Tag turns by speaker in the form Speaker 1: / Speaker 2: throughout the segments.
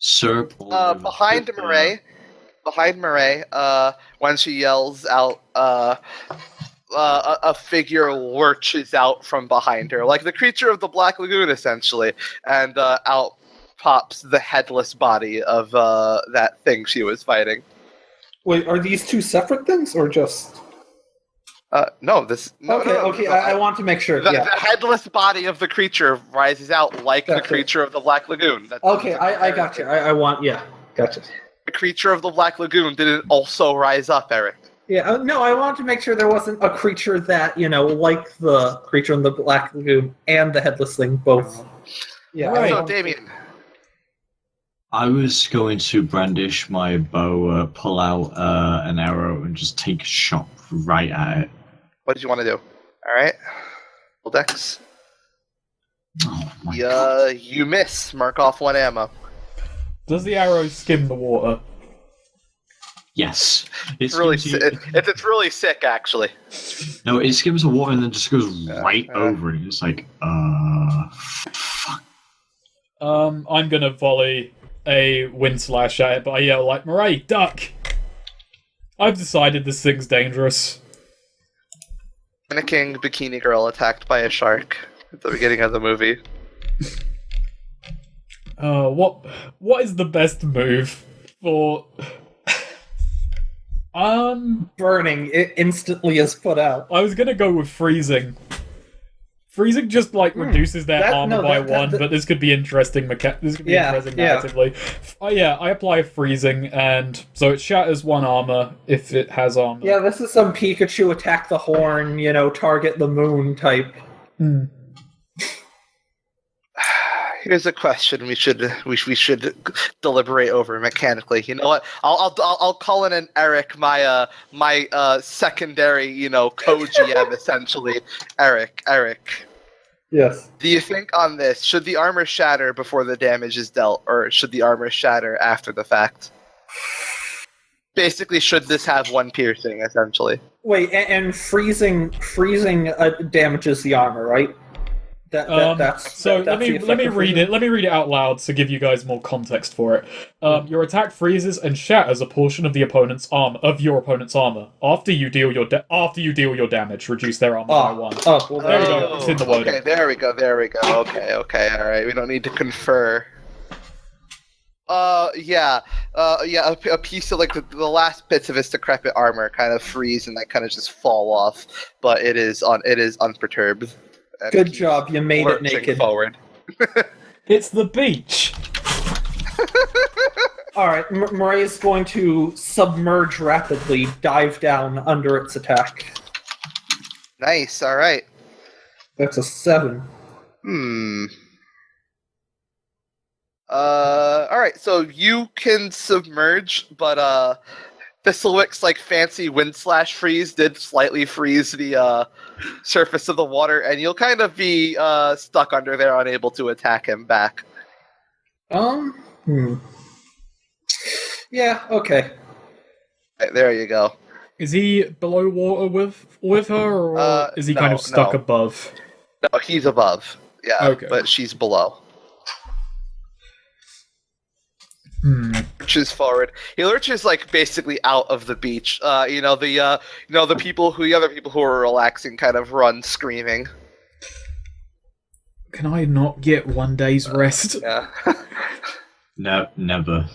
Speaker 1: Syrup.
Speaker 2: Behind Murray, when she yells out, a figure lurches out from behind her, like the creature of the Black Lagoon, essentially, and out pops the headless body of that thing she was fighting.
Speaker 3: Wait, are these two separate things, or just...
Speaker 2: No, this... No,
Speaker 3: okay, I want to make sure,
Speaker 2: the headless body of the creature rises out like the creature of the Black Lagoon.
Speaker 3: I got you. I want... Yeah, gotcha.
Speaker 2: The creature of the Black Lagoon didn't also rise up, Eric.
Speaker 3: Yeah, no, I wanted to make sure there wasn't a creature that, like the creature in the Black Lagoon and the headless thing both. Yeah.
Speaker 2: Right. So, Damien.
Speaker 1: I was going to brandish my bow, pull out an arrow, and just take a shot right at it.
Speaker 2: What did you want to do? All right. Roll dex.
Speaker 1: Oh my God.
Speaker 2: You miss. Mark off 1 ammo.
Speaker 4: Does the arrow skim the water?
Speaker 1: Yes.
Speaker 2: It's really sick, actually.
Speaker 1: No, it skims the water and then just goes right over it. It's like, fuck.
Speaker 4: I'm gonna volley a wind slash at it, but I yell like, Murray, duck! I've decided this thing's dangerous.
Speaker 2: King bikini girl attacked by a shark at the beginning of the movie.
Speaker 4: What is the best move for...
Speaker 3: Burning, it instantly is put out.
Speaker 4: I was gonna go with freezing. Freezing just reduces their armor by 1, but this could be interesting. Interesting narratively. I apply freezing, and so it shatters 1 armor if it has armor.
Speaker 3: Yeah, this is some Pikachu attack the horn, target the moon type.
Speaker 2: Here's a question we should deliberate over mechanically. You know what? I'll call in an Eric, my secondary, co-GM essentially. Eric.
Speaker 3: Yes.
Speaker 2: Do you think on this, should the armor shatter before the damage is dealt, or should the armor shatter after the fact? Basically, should this have 1 piercing essentially?
Speaker 3: Wait, and freezing damages the armor, right?
Speaker 4: Let me read it. Let me read it out loud to give you guys more context for it. Your attack freezes and shatters a portion of your opponent's armor. After you deal your damage, reduce their armor by 1.
Speaker 3: Oh, well,
Speaker 4: there we go. It's in the wording.
Speaker 2: Okay, there we go. Okay, all right. We don't need to confer. A piece of the last bits of his decrepit armor kind of freeze and kind of just fall off, but it is unperturbed.
Speaker 3: Good job, you made it naked.
Speaker 2: Forward.
Speaker 4: It's the beach.
Speaker 3: Alright, Murray is going to submerge rapidly, dive down under its attack.
Speaker 2: Nice, alright.
Speaker 3: That's a 7.
Speaker 2: Alright, so you can submerge, but Thistlewick's fancy wind slash freeze did slightly freeze the surface of the water, and you'll kind of be stuck under there, unable to attack him back.
Speaker 3: Yeah, okay.
Speaker 2: Right, there you go.
Speaker 4: Is he below water with her, or is he kind of stuck above?
Speaker 2: No, he's above. Yeah, okay. But she's below. Lurches forward. He lurches basically out of the beach. The other people who are relaxing kind of run screaming.
Speaker 4: Can I not get 1 day's rest?
Speaker 2: Yeah.
Speaker 1: No, never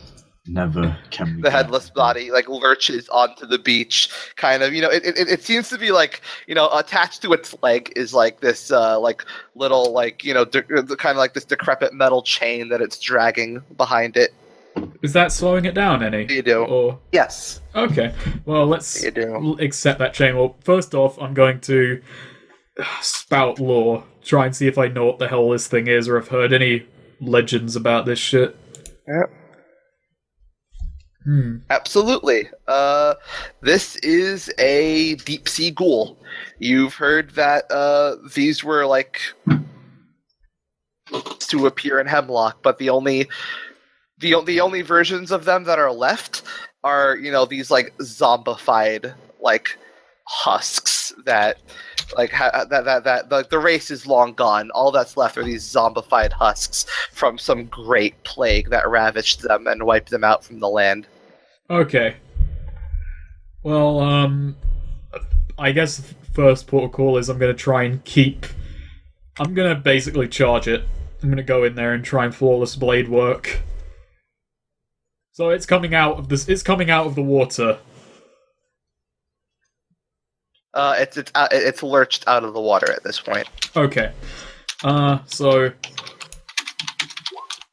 Speaker 1: can we.
Speaker 2: The headless body lurches onto the beach. Kind of, it seems to be attached to its leg is this little kind of this decrepit metal chain that it's dragging behind it.
Speaker 4: Is that slowing it down any?
Speaker 2: You do.
Speaker 4: Or...
Speaker 2: Yes.
Speaker 4: Okay. Well, let's accept that chain. Well, first off, I'm going to spout lore. Try and see if I know what the hell this thing is, or have heard any legends about this shit.
Speaker 2: Yep. Absolutely. This is a deep sea ghoul. You've heard that these were to appear in Hemlock, but the only versions of them that are left are, these zombified husks that Like the race is long gone. All that's left are these zombified husks from some great plague that ravaged them and wiped them out from the land.
Speaker 4: Okay. Well, I guess the first protocol is I'm going to basically charge it. I'm going to go in there and try and flawless blade work. So it's coming out of the water.
Speaker 2: It's lurched out of the water at this point.
Speaker 4: Okay. So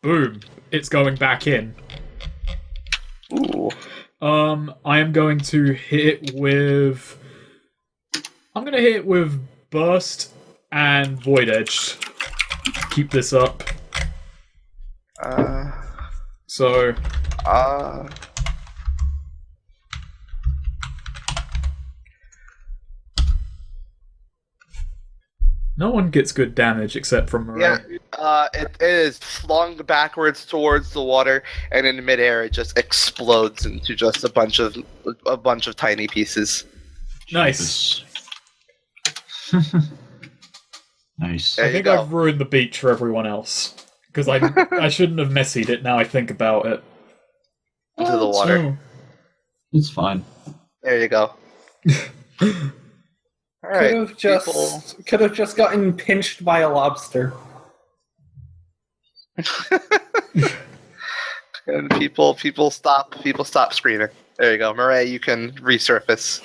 Speaker 4: boom, it's going back in.
Speaker 2: Ooh.
Speaker 4: I am going to hit with Burst and Void Edge. Keep this up. So. No one gets good damage except from Murray.
Speaker 2: Yeah, it is flung backwards towards the water, and in midair it just explodes into just a bunch of tiny pieces.
Speaker 4: Nice.
Speaker 1: Nice.
Speaker 4: I think I've ruined the beach for everyone else because I shouldn't have messied it. Now I think about it.
Speaker 2: Into the water.
Speaker 1: It's fine.
Speaker 2: There you go. All right.
Speaker 3: Could have just gotten pinched by a lobster.
Speaker 2: And people stop screaming. There you go, Murray. You can resurface.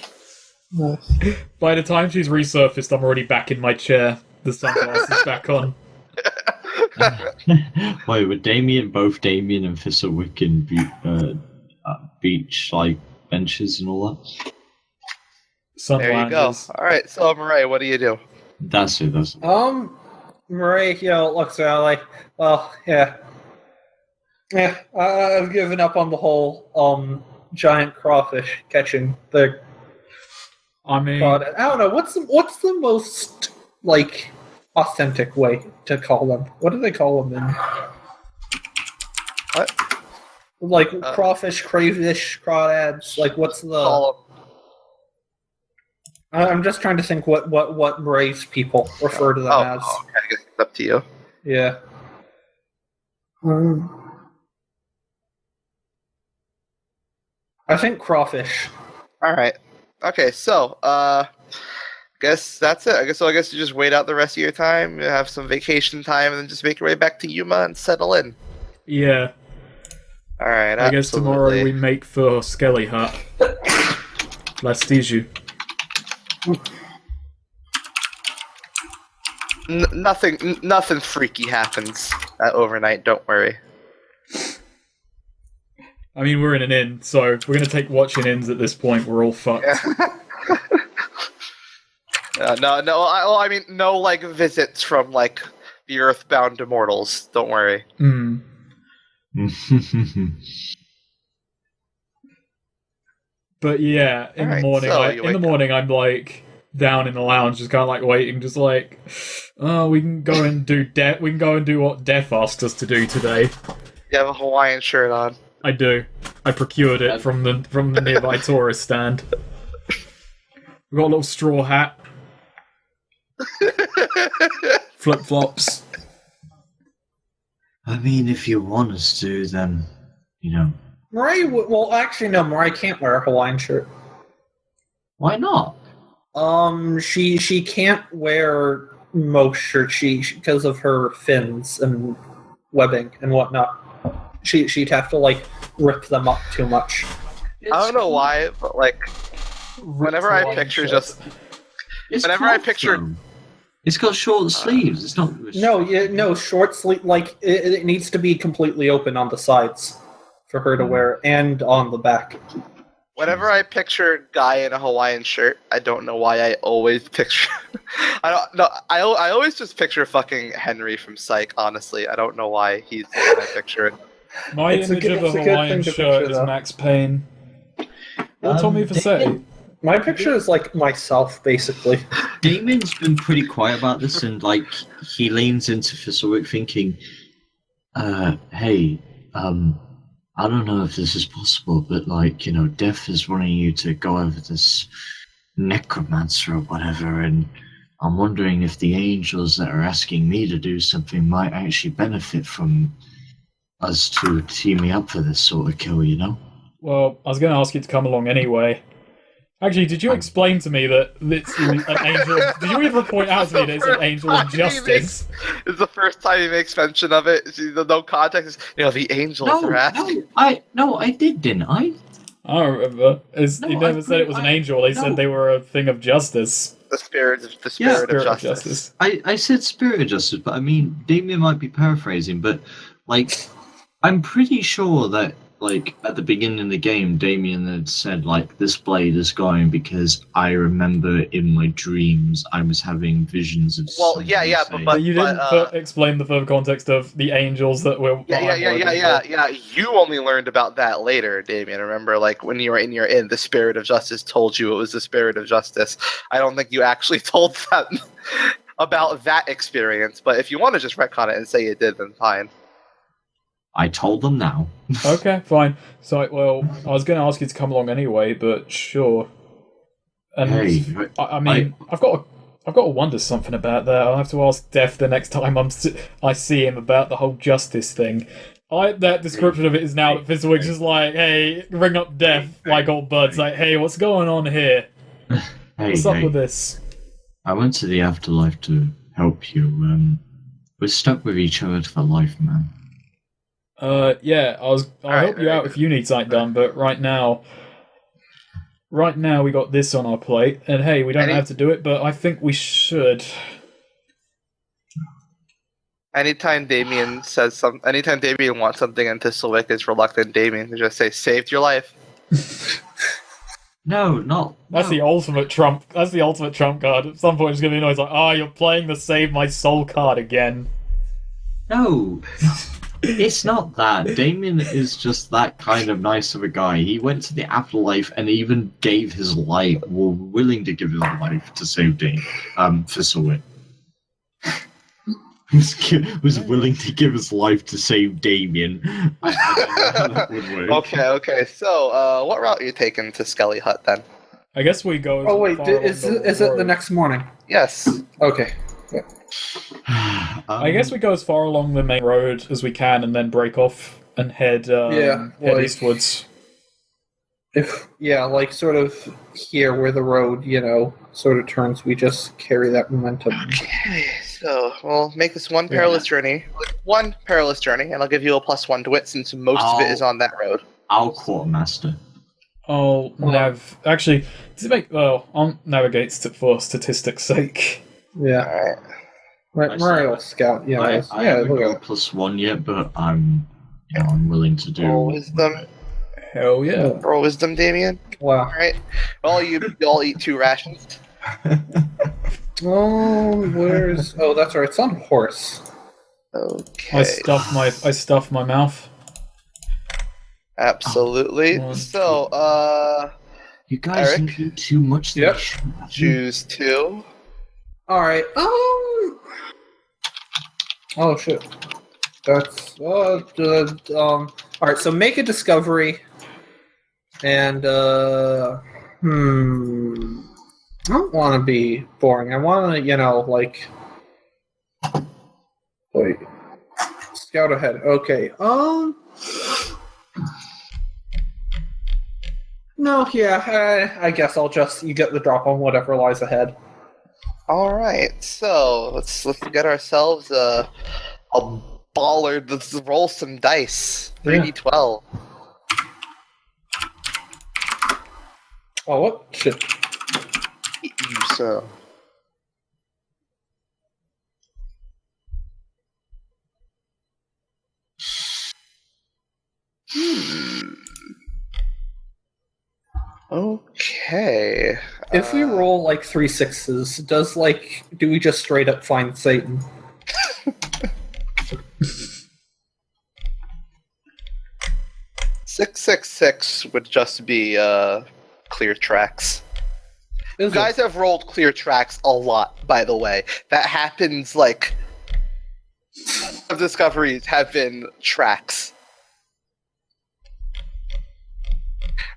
Speaker 4: By the time she's resurfaced, I'm already back in my chair. The sunglasses back on.
Speaker 1: Wait, were both Damien and Thistlewick in beach like benches and all that?
Speaker 2: There you go. All right, so Murray, what do you do?
Speaker 1: That's it.
Speaker 3: Murray, looks around like, well, yeah, I've given up on the whole giant crawfish catching the.
Speaker 4: I mean,
Speaker 3: product. I don't know what's the most like authentic way to call them. What do they call them in?
Speaker 2: What?
Speaker 3: Like crawfish, crayfish, crawdads. Like what's the?
Speaker 2: Call them.
Speaker 3: I'm just trying to think what Murray's people refer to them as.
Speaker 2: Oh, I guess it's up to you.
Speaker 3: Yeah. I think crawfish.
Speaker 2: All right. Okay, so guess that's it. I guess you just wait out the rest of your time, you have some vacation time, and then just make your way back to Yuma and settle in.
Speaker 4: Yeah.
Speaker 2: All right.
Speaker 4: I guess tomorrow we make for Skelly Hut. Let's tease you.
Speaker 2: Nothing freaky happens overnight. Don't worry.
Speaker 4: I mean, we're in an inn, so if we're going to take watching inns at this point, we're all fucked.
Speaker 2: No. I mean, no, like, visits from, like, the earthbound immortals. Don't worry.
Speaker 4: But yeah, in the morning, I'm, like, down in the lounge, just kind of, like, waiting, just like, oh, we can go and do what Death asked us to do today.
Speaker 2: You have a Hawaiian shirt on.
Speaker 4: I do. I procured it from the nearby tourist stand. We got a little straw hat. Flip-flops.
Speaker 1: I mean, if you want us to, then,
Speaker 3: Murray, well, actually, no, Murray can't wear a Hawaiian shirt.
Speaker 1: Why not?
Speaker 3: She can't wear most shirts because of her fins and webbing and whatnot. She'd have to, like, rip them up too much.
Speaker 2: I don't know why, but, like, whenever I picture
Speaker 1: it's got short sleeves. It's not.
Speaker 3: No, short sleeve. Like it needs to be completely open on the sides for her to wear, and on the back.
Speaker 2: Whenever I picture a guy in a Hawaiian shirt, I don't know why I always picture. I always just picture fucking Henry from Psych. Honestly, I don't know why he's the one I picture it.
Speaker 4: My image of a Hawaiian shirt is Max Payne. Or Tommy Vercetti.
Speaker 3: My picture is like myself, basically.
Speaker 1: Damien's been pretty quiet about this, and like he leans into Thistlewick thinking, hey, I don't know if this is possible, but like, Death is wanting you to go over this necromancer or whatever, and I'm wondering if the angels that are asking me to do something might actually benefit from us two teaming up for this sort of kill, you know?
Speaker 4: Well, I was going to ask you to come along anyway. Actually, did you explain to me that it's an angel? Did you even point out to me that it's an angel of justice?
Speaker 2: It's the first time he makes mention of it. No context. The angels are asking.
Speaker 1: No, I didn't I?
Speaker 4: I don't remember. He never said it was an angel. They said they were a thing of justice.
Speaker 2: The spirit of justice.
Speaker 1: I said spirit of justice, but I mean, Damien might be paraphrasing, but, like, I'm pretty sure that, like, at the beginning of the game, Damien had said, like, this blade is going because I remember in my dreams I was having visions of.
Speaker 2: Well, yeah,
Speaker 4: but you didn't explain the further context of the angels that were.
Speaker 2: Yeah. You only learned about that later, Damien. Remember, like, when you were in your inn, the spirit of justice told you it was the spirit of justice. I don't think you actually told them about that experience, but if you want to just retcon it and say you did, then fine.
Speaker 1: I told them now.
Speaker 4: Okay, fine. So, well, I was going to ask you to come along anyway, but sure. And
Speaker 1: hey,
Speaker 4: I've got to wonder something about that. I'll have to ask Def the next time I see him about the whole justice thing. That description of it is now that Fizzlewick's just like, hey, ring up Def like old buds. Like, hey, what's going on here? What's up with this?
Speaker 1: I went to the afterlife to help you. We're stuck with each other for life, man.
Speaker 4: Yeah, I'll help you out if you need something done, but right now we got this on our plate, and hey, we don't have to do it, but I think we should.
Speaker 2: Anytime Damien wants something and Thistlewick is reluctant, Damien can just say, saved your life.
Speaker 1: No.
Speaker 4: That's the ultimate trump. That's the ultimate trump card. At some point, it's gonna be noise like, you're playing the save my soul card again.
Speaker 1: No. It's not that. Damien is just that kind of nice of a guy. He went to the afterlife and even gave his life, were willing to give his life to save Thistlewick. was willing to give his life to save Damien. I don't know how that would work.
Speaker 2: Okay. So, what route are you taking to Skelly Hut then?
Speaker 4: I guess we go.
Speaker 3: Oh wait, is it the next morning?
Speaker 2: Yes.
Speaker 3: Okay. Yeah.
Speaker 4: I guess we go as far along the main road as we can, and then break off and head eastwards.
Speaker 3: Like sort of here where the road, sort of turns. We just carry that momentum.
Speaker 2: Okay, so we'll make this one perilous journey, and I'll give you a +1 to wit since most of it is on that road.
Speaker 1: I'll quartermaster.
Speaker 4: I'll navigate for statistics' sake.
Speaker 3: Yeah.
Speaker 2: All right.
Speaker 3: Right, Mario Scout. Yeah.
Speaker 1: I haven't got +1 yet, but I'm willing to do.
Speaker 2: Roll wisdom.
Speaker 4: Hell yeah.
Speaker 2: Roll wisdom, Damien.
Speaker 3: Wow.
Speaker 2: All right. Well, you all eat 2 rations.
Speaker 3: Oh, that's right. It's on horse.
Speaker 2: Okay.
Speaker 4: I stuff my mouth.
Speaker 2: Absolutely.
Speaker 1: You guys
Speaker 2: Eric?
Speaker 1: eat too much.
Speaker 3: Yep.
Speaker 2: Choose 2.
Speaker 3: All right. Oh shit. That's all right. So make a discovery, and I don't want to be boring. I want to, wait. Scout ahead. Okay. No. Yeah. I guess you get the drop on whatever lies ahead.
Speaker 2: All right, so let's get ourselves a baller. Let's roll some dice. 3d12.
Speaker 3: Oh, what? Shit.
Speaker 2: So. Okay.
Speaker 3: If we roll 3 6s, do we just straight up find Satan?
Speaker 2: 666 would just be clear tracks. You guys have rolled clear tracks a lot, by the way. That happens of discoveries have been tracks.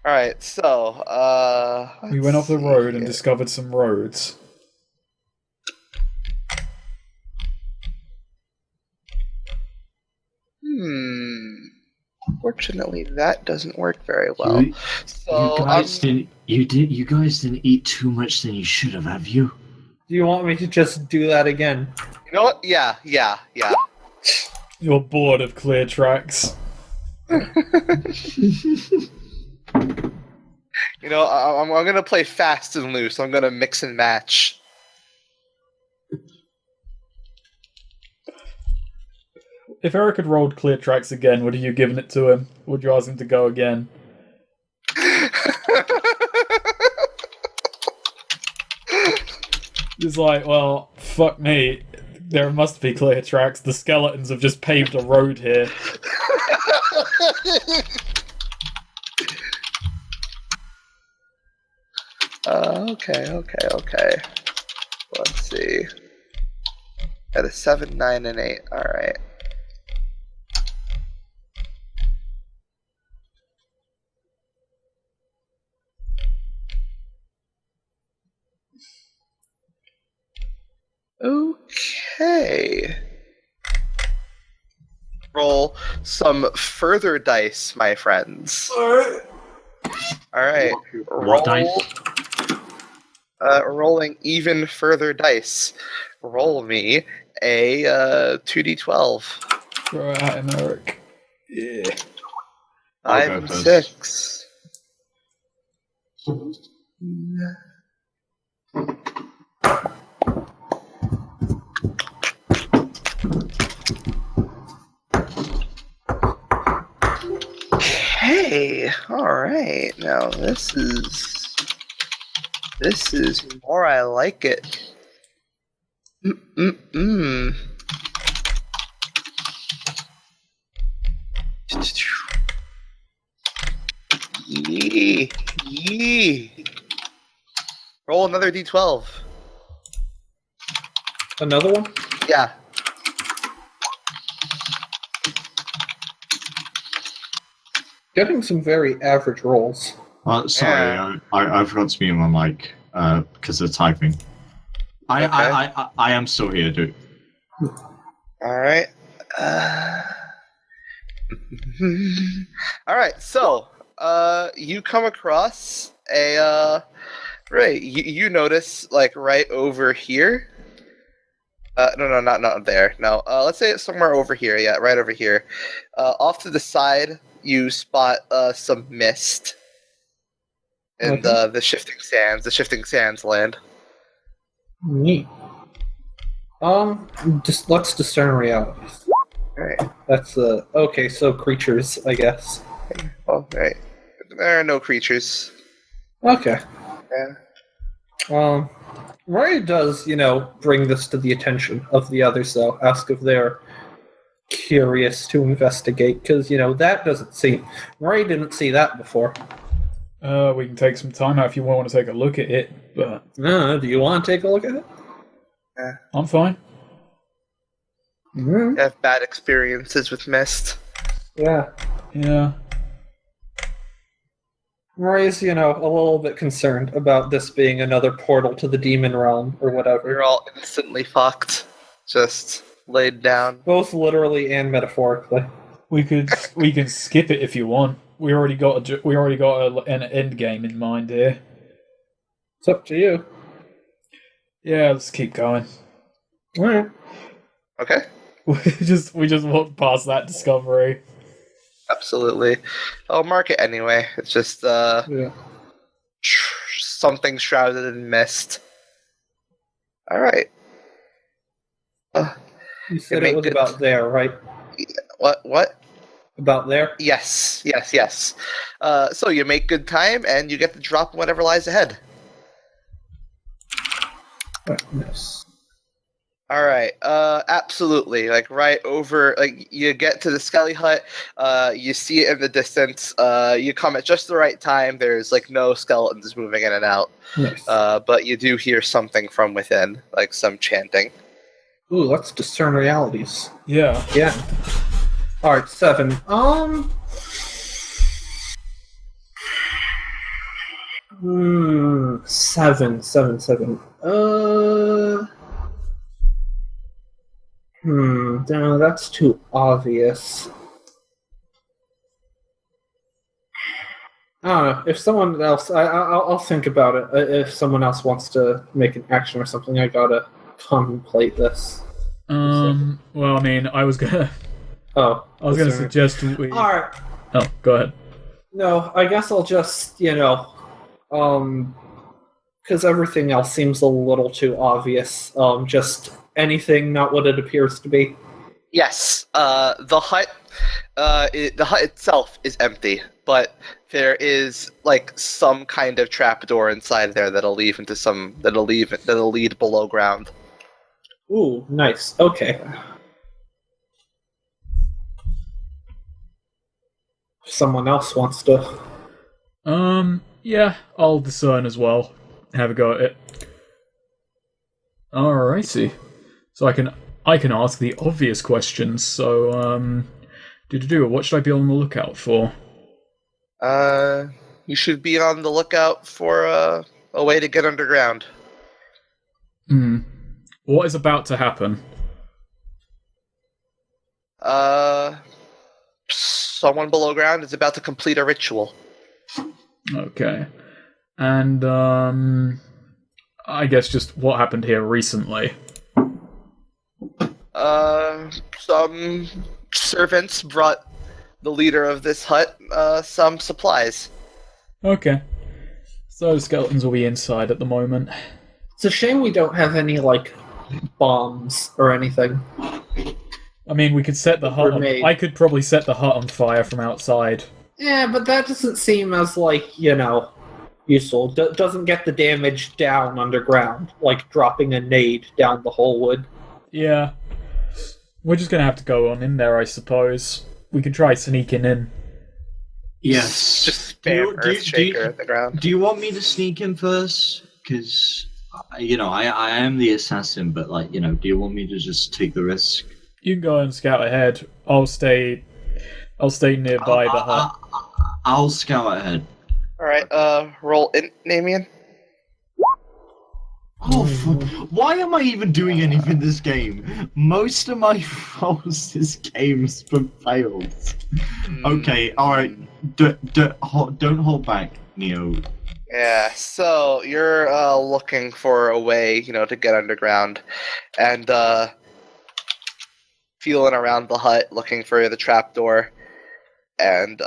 Speaker 2: Alright, so
Speaker 4: we went off the road and discovered some roads.
Speaker 2: Unfortunately, that doesn't work very well. So
Speaker 1: you guys didn't eat too much than you should have you?
Speaker 3: Do you want me to just do that again?
Speaker 2: You know what? Yeah.
Speaker 4: You're bored of clear tracks.
Speaker 2: You know, I'm gonna play fast and loose. I'm gonna mix and match.
Speaker 4: If Eric had rolled clear tracks again, would you have given it to him? Would you ask him to go again? He's like, well, fuck me. There must be clear tracks. The skeletons have just paved a road here.
Speaker 2: Okay. Let's see. At a 7, 9, and 8. All right. Okay. Roll some further dice, my friends. All right.
Speaker 1: What dice?
Speaker 2: Rolling even further dice. Roll me a 2d12.
Speaker 4: Throw it at him, Eric. Yeah.
Speaker 2: 5 and 6. Okay, alright. Now this is more I like it. Yee. Roll another d12.
Speaker 3: Another one?
Speaker 2: Yeah.
Speaker 3: Getting some very average rolls.
Speaker 1: Sorry, I forgot to mute my mic because of typing. I am still here, dude.
Speaker 2: All right. All right. So, you come across a right. You notice like right over here. No, not there. No. Let's say it's somewhere over here. Yeah, right over here. Off to the side, you spot some mist in the shifting sands. The shifting sands land.
Speaker 3: Neat. Just let's discern realities.
Speaker 2: Right.
Speaker 3: That's okay. So creatures, I guess.
Speaker 2: Well, right. There are no creatures.
Speaker 3: Okay.
Speaker 2: Yeah.
Speaker 3: Rory does, bring this to the attention of the others, though. Ask if they're curious to investigate, because, that doesn't seem... Rory didn't see that before.
Speaker 4: We can take some time out if you want to take a look at it, but...
Speaker 3: Do you want to take a look at it?
Speaker 2: Yeah.
Speaker 4: I'm fine.
Speaker 3: Mm-hmm.
Speaker 2: I have bad experiences with mist.
Speaker 3: Yeah. Rory's, a little bit concerned about this being another portal to the demon realm or whatever.
Speaker 2: We're all instantly fucked. Just laid down.
Speaker 3: Both literally and metaphorically.
Speaker 4: We can skip it if you want. We already got an end game in mind here.
Speaker 3: It's up to you.
Speaker 4: Yeah, let's keep going.
Speaker 3: All right.
Speaker 2: Okay.
Speaker 4: We just walked past that discovery.
Speaker 2: Absolutely. I'll mark it anyway. It's just something shrouded in mist. All right.
Speaker 3: You said it was about there, right?
Speaker 2: What?
Speaker 3: About there?
Speaker 2: Yes. So you make good time, and you get to drop whatever lies ahead.
Speaker 3: Yes.
Speaker 2: All right. Absolutely. Like right over. Like you get to the Skelly Hut. You see it in the distance. You come at just the right time. There's like no skeletons moving in and out.
Speaker 3: Nice.
Speaker 2: But you do hear something from within, like some chanting.
Speaker 3: Ooh, let's discern realities.
Speaker 4: Yeah.
Speaker 3: All right, 7. 7. No, that's too obvious. I don't know. If someone else, I'll think about it. If someone else wants to make an action or something, I gotta contemplate this.
Speaker 4: Well, I mean, I was gonna suggest we.
Speaker 3: All right.
Speaker 4: Oh, go ahead.
Speaker 3: No, I guess I'll just, because everything else seems a little too obvious. Just anything, not what it appears to be.
Speaker 2: Yes, the hut itself is empty, but there is like some kind of trapdoor inside there that'll lead below ground.
Speaker 3: Ooh, nice. Okay. If someone else wants to.
Speaker 4: Yeah, I'll discern as well. Have a go at it. Alrighty. So I can ask the obvious questions. So, what should I be on the lookout for?
Speaker 2: You should be on the lookout for a way to get underground.
Speaker 4: What is about to happen?
Speaker 2: Someone below ground is about to complete a ritual.
Speaker 4: Okay. And, I guess just what happened here recently.
Speaker 2: Some servants brought the leader of this hut some supplies.
Speaker 4: Okay. So skeletons will be inside at the moment.
Speaker 3: It's a shame we don't have any, bombs or anything.
Speaker 4: I mean, we could set the hut on... I could probably set the hut on fire from outside.
Speaker 3: Yeah, but that doesn't seem as, useful. Doesn't get the damage down underground, like dropping a nade down the hole would.
Speaker 4: Yeah. We're just gonna have to go on in there, I suppose. We could try sneaking in.
Speaker 1: Yes.
Speaker 2: Just spam Earthshaker at the ground.
Speaker 1: Do you want me to sneak in first? Because, I am the assassin, but, do you want me to just take the risk?
Speaker 4: You can go and scout ahead. I'll stay nearby the hut.
Speaker 1: I'll scout ahead.
Speaker 2: Alright, roll in, Namian.
Speaker 1: Oh, why am I even doing anything in this game? Most of my rolls this game's been failed. Okay, alright. Don't hold back, Neo.
Speaker 2: Yeah, so you're looking for a way, to get underground. And feeling around the hut, looking for the trapdoor. And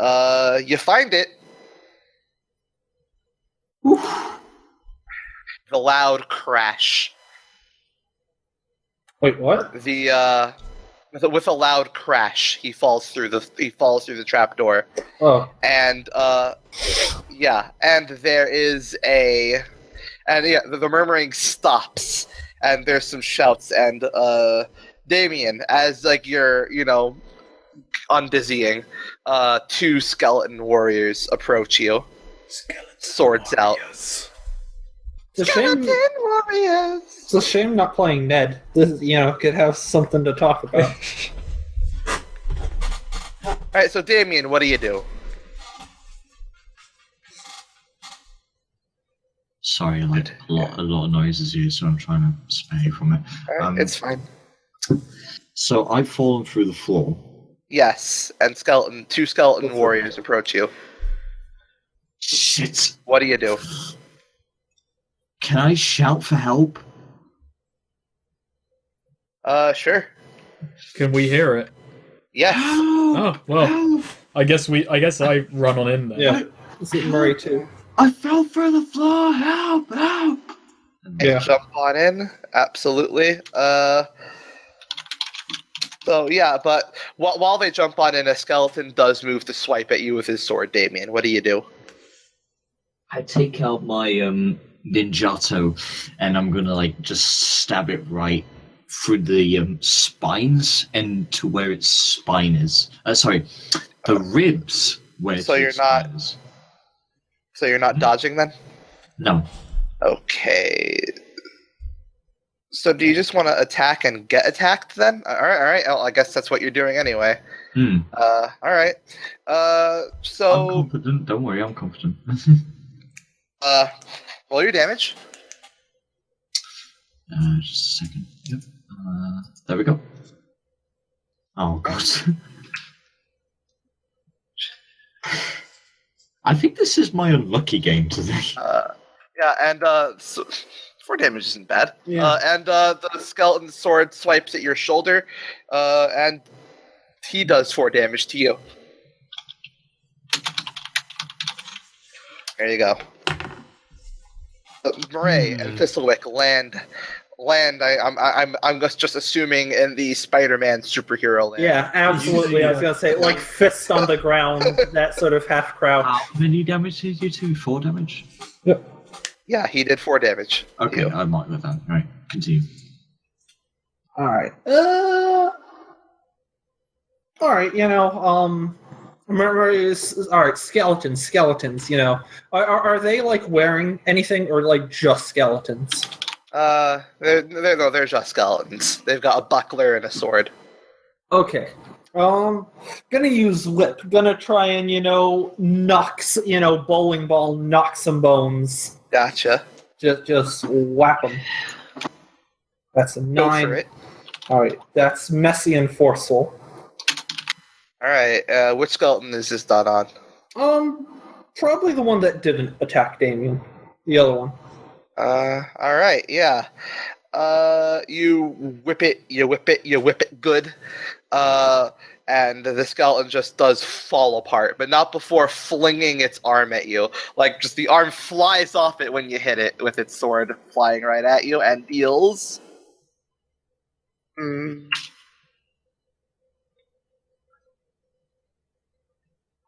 Speaker 2: you find it. The loud crash.
Speaker 3: Wait, what?
Speaker 2: With a loud crash, he falls through the trapdoor.
Speaker 3: Oh.
Speaker 2: And and there is the murmuring stops, and there's some shouts, and Damien, as you're undizzying, two skeleton warriors approach you. Swords out.
Speaker 3: Skeleton warriors. It's a shame not playing Ned. This, could have something to talk about.
Speaker 2: All right, so Damien, what do you do?
Speaker 1: Sorry, a lot of noises here, so I'm trying to spare from it.
Speaker 2: All right, it's fine.
Speaker 1: So I've fallen through the floor.
Speaker 2: Yes, and two skeleton warriors approach you.
Speaker 1: Shit.
Speaker 2: What do you do?
Speaker 1: Can I shout for help?
Speaker 2: Sure.
Speaker 4: Can we hear it?
Speaker 2: Yes.
Speaker 4: Oh, well. I guess I run on in there.
Speaker 3: Yeah. Is it Murray too?
Speaker 1: I fell through the floor. Help!
Speaker 2: And jump on in. Absolutely. So yeah, but while they jump on in, a skeleton does move to swipe at you with his sword, Damien. What do you do?
Speaker 1: I take out my ninjato, and I'm gonna just stab it right through the spines and to where its spine is. The ribs where
Speaker 2: so
Speaker 1: its spine is.
Speaker 2: So you're not dodging then?
Speaker 1: No.
Speaker 2: Okay. So do you just want to attack and get attacked then? All right. Well, I guess that's what you're doing anyway. All right. So
Speaker 1: I'm confident. Don't worry, I'm confident.
Speaker 2: roll your damage.
Speaker 1: Just a second. Yep. There we go. Oh god. I think this is my unlucky game today.
Speaker 2: Yeah, and so 4 damage isn't bad.
Speaker 3: Yeah.
Speaker 2: And the skeleton sword swipes at your shoulder, and he does 4 damage to you. There you go. Murray and Thistlewick land. I'm just assuming in the Spider-Man superhero land.
Speaker 3: Yeah, absolutely. I was gonna say, like, fist on the ground, that sort of half crouch.
Speaker 1: How many damage did you do? 4 damage?
Speaker 3: Yep.
Speaker 2: Yeah, he did 4 damage.
Speaker 1: Okay,
Speaker 2: You.
Speaker 1: I'm right with that. All right, continue.
Speaker 3: All right. All right. All right. Skeletons. Are they like wearing anything or like just skeletons?
Speaker 2: They're just skeletons. They've got a buckler and a sword.
Speaker 3: Okay. Gonna use lip. Gonna try and knock bowling ball, knock some bones.
Speaker 2: Gotcha.
Speaker 3: Just whap them. That's a 9.
Speaker 2: Go for it.
Speaker 3: All right. That's messy and forceful.
Speaker 2: All right. Which skeleton is this done on?
Speaker 3: Probably the one that didn't attack Damien. The other one.
Speaker 2: All right. Yeah. You whip it good. And the skeleton just does fall apart, but not before flinging its arm at you. Like, just the arm flies off it when you hit it with its sword flying right at you and deals...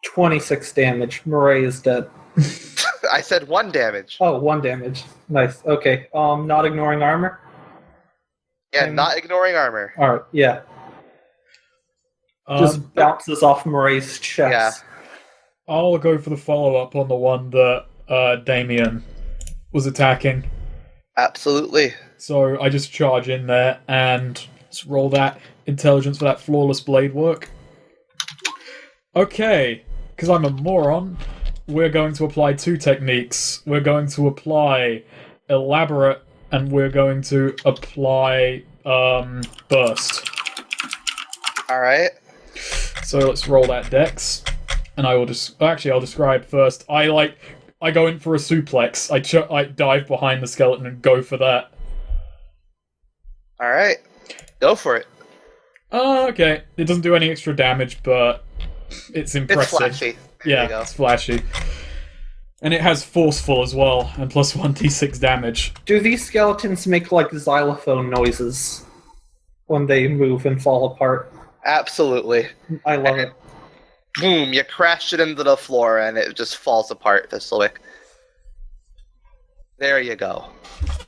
Speaker 3: 26 damage. Murray is dead.
Speaker 2: I said 1 damage.
Speaker 3: Oh, 1 damage. Nice. Okay. Not ignoring armor?
Speaker 2: Yeah, not ignoring armor.
Speaker 3: Alright, yeah. Just bounces off Murray's chest.
Speaker 2: Yeah.
Speaker 4: I'll go for the follow-up on the one that Damien was attacking.
Speaker 2: Absolutely.
Speaker 4: So I just charge in there and just roll that intelligence for that flawless blade work. Okay, because I'm a moron, we're going to apply 2 techniques. We're going to apply elaborate, and we're going to apply burst.
Speaker 2: All right.
Speaker 4: So let's roll that dex, and I will just I'll describe first. I go in for a suplex. I dive behind the skeleton and go for that.
Speaker 2: All right. Go for it.
Speaker 4: Okay. It doesn't do any extra damage, but it's impressive.
Speaker 2: It's flashy.
Speaker 4: Yeah, it's flashy. And it has forceful as well, and plus 1d6 damage.
Speaker 3: Do these skeletons make like xylophone noises when they move and fall apart?
Speaker 2: Absolutely.
Speaker 3: I love it.
Speaker 2: Boom, you crash it into the floor and it just falls apart, Thistlewick. There you go.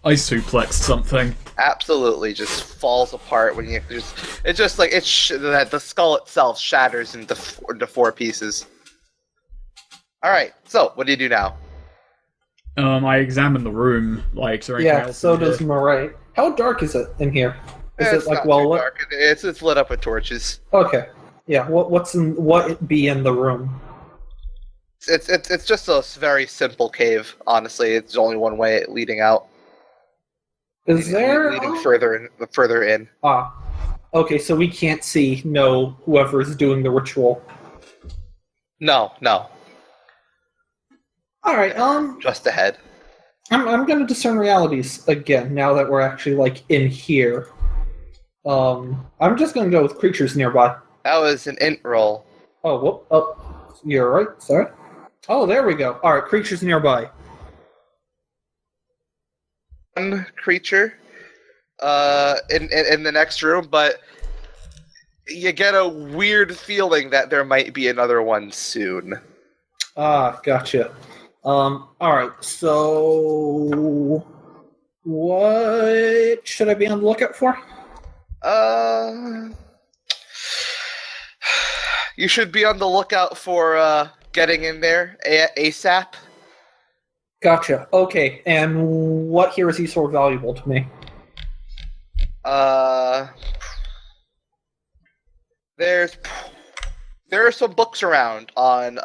Speaker 4: I suplexed something.
Speaker 2: Absolutely, just falls apart when you just. It's just like that the skull itself shatters into 4 pieces. All right, so what do you do now?
Speaker 4: I examine the room. Like, is there anything else
Speaker 3: so
Speaker 4: in
Speaker 3: does
Speaker 4: here?
Speaker 3: Murray. How dark is it in here? Is
Speaker 2: It's
Speaker 3: it like
Speaker 2: not
Speaker 3: well
Speaker 2: too
Speaker 3: lit?
Speaker 2: dark. It's lit up with torches.
Speaker 3: Okay. Yeah. What be in the room?
Speaker 2: It's just a very simple cave. Honestly, it's only one way leading out.
Speaker 3: Is there
Speaker 2: leading further in?
Speaker 3: Ah. Okay, so we can't see whoever is doing the ritual.
Speaker 2: No.
Speaker 3: All right.
Speaker 2: Just ahead.
Speaker 3: I'm gonna discern realities again now that we're actually like in here. I'm just gonna go with creatures nearby.
Speaker 2: That was an int roll.
Speaker 3: Oh, whoop. Oh, you're right. Sorry. Oh, there we go. All right, creatures nearby.
Speaker 2: One creature in the next room, but you get a weird feeling that there might be another one soon.
Speaker 3: Ah, gotcha. All right. So, what should I be on the lookout for?
Speaker 2: You should be on the lookout for getting in there ASAP.
Speaker 3: Gotcha. Okay. And what here is he so valuable to me?
Speaker 2: There are some books around on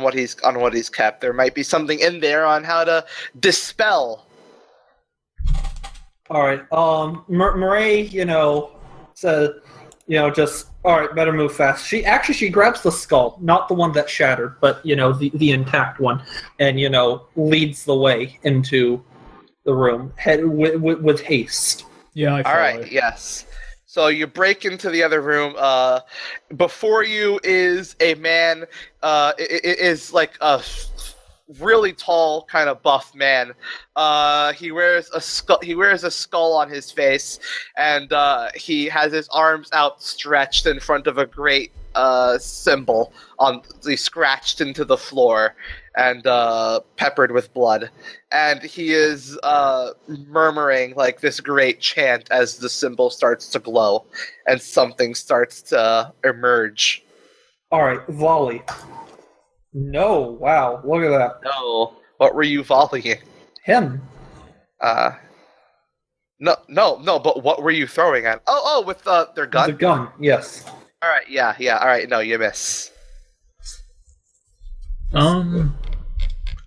Speaker 2: what he's kept. There might be something in there on how to dispel.
Speaker 3: All right. Murray, said, just, alright, better move fast. She grabs the skull, not the one that shattered, but, the intact one, and, leads the way into the room with haste.
Speaker 4: Yeah, I follow.
Speaker 2: Alright, yes. So you break into the other room. Before you is a man, is like a really tall, kind of buff man. He wears a skull on his face, and he has his arms outstretched in front of a great symbol scratched into the floor and peppered with blood. And he is murmuring like this great chant as the symbol starts to glow and something starts to emerge.
Speaker 3: All right, volley. No, wow, look at that.
Speaker 2: No, what were you volleying?
Speaker 3: Him.
Speaker 2: No, but what were you throwing at? Oh, with their gun?
Speaker 3: The gun, yes.
Speaker 2: Alright, yeah, alright, no, you miss.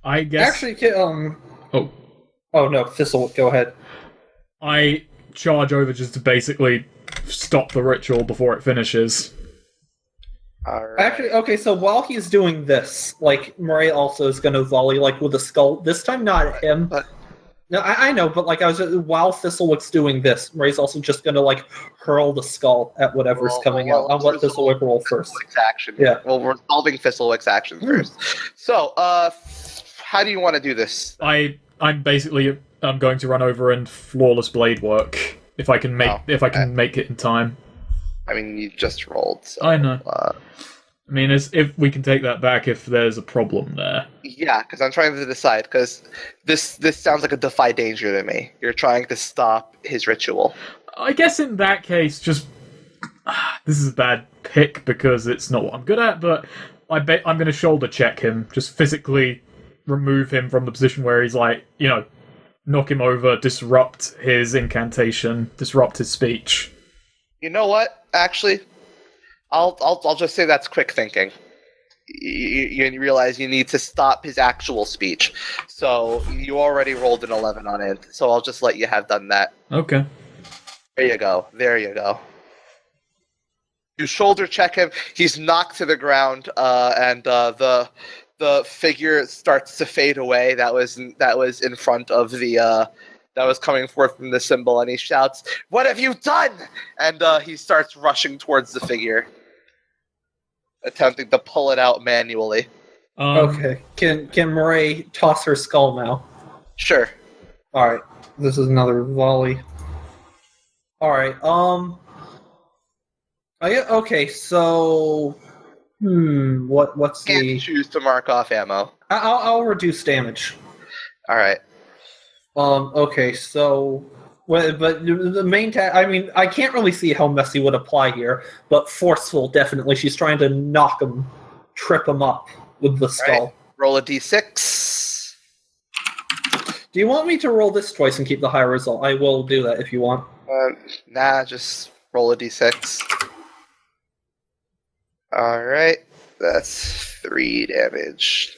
Speaker 4: I guess...
Speaker 3: Actually,
Speaker 4: Oh.
Speaker 3: Oh, no, Thistle, go ahead.
Speaker 4: I charge over just to basically stop the ritual before it finishes.
Speaker 2: Alright.
Speaker 3: Actually, okay, so while he's doing this, like, Murray also is going to volley, like, with a skull. This time not at him.
Speaker 2: But...
Speaker 3: No, I know, but, like, while Thistlewick's doing this, Murray's also just going to, like, hurl the skull at whatever's coming out. I'll let Thistlewick roll first.
Speaker 2: Action.
Speaker 3: Yeah.
Speaker 2: Well, we're solving Thistlewick's action first. So, how do you want to do this?
Speaker 4: I'm going to run over and flawless blade work if I can make make it in time.
Speaker 2: I mean, you just rolled. So,
Speaker 4: I know. I mean, if we can take that back if there's a problem there.
Speaker 2: Yeah, because I'm trying to decide, because this sounds like a defy danger to me. You're trying to stop his ritual.
Speaker 4: I guess in that case, just... this is a bad pick because it's not what I'm good at, but I'm going to shoulder check him, just physically remove him from the position where he's like, knock him over, disrupt his incantation, disrupt his speech.
Speaker 2: You know what? Actually, I'll just say that's quick thinking. You realize you need to stop his actual speech. So you already rolled an 11 on it, so I'll just let you have done that.
Speaker 4: Okay.
Speaker 2: There you go. You shoulder check him. He's knocked to the ground, and the figure starts to fade away. That was in front of the that was coming forth from the symbol, and he shouts, "What have you done?" And he starts rushing towards the figure, attempting to pull it out manually.
Speaker 3: Okay. Can Murray toss her skull now?
Speaker 2: Sure.
Speaker 3: Alright. This is another volley. Alright, okay, so... what's
Speaker 2: Can't
Speaker 3: the...
Speaker 2: choose to mark off ammo.
Speaker 3: I'll reduce damage.
Speaker 2: Alright.
Speaker 3: Okay, so... But the main I can't really see how messy would apply here, but forceful, definitely. She's trying to knock him, trip him up with the skull.
Speaker 2: Right. Roll a d6.
Speaker 3: Do you want me to roll this twice and keep the high result? I will do that if you want.
Speaker 2: Nah, just roll a d6. Alright, that's 3 damage.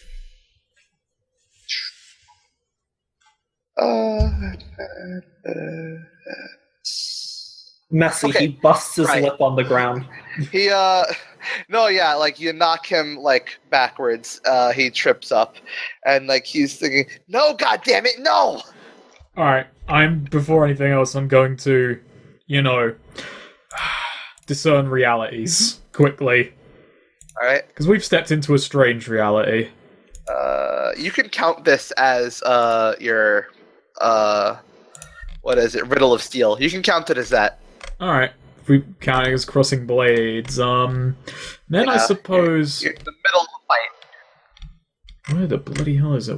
Speaker 3: Messy,
Speaker 2: okay.
Speaker 3: He busts his
Speaker 2: Right.
Speaker 3: lip on the ground.
Speaker 2: He, no, yeah, like, you knock him, like, backwards, he trips up, and, like, he's thinking, no, goddammit, no!
Speaker 4: Alright, before anything else, I'm going to, discern realities quickly.
Speaker 2: Alright.
Speaker 4: Because we've stepped into a strange reality.
Speaker 2: You can count this as, your, what is it, Riddle of Steel. You can count it as that.
Speaker 4: Alright, if we count it as crossing blades, then I suppose...
Speaker 2: You're in the middle of a fight.
Speaker 4: Where the bloody hell is it?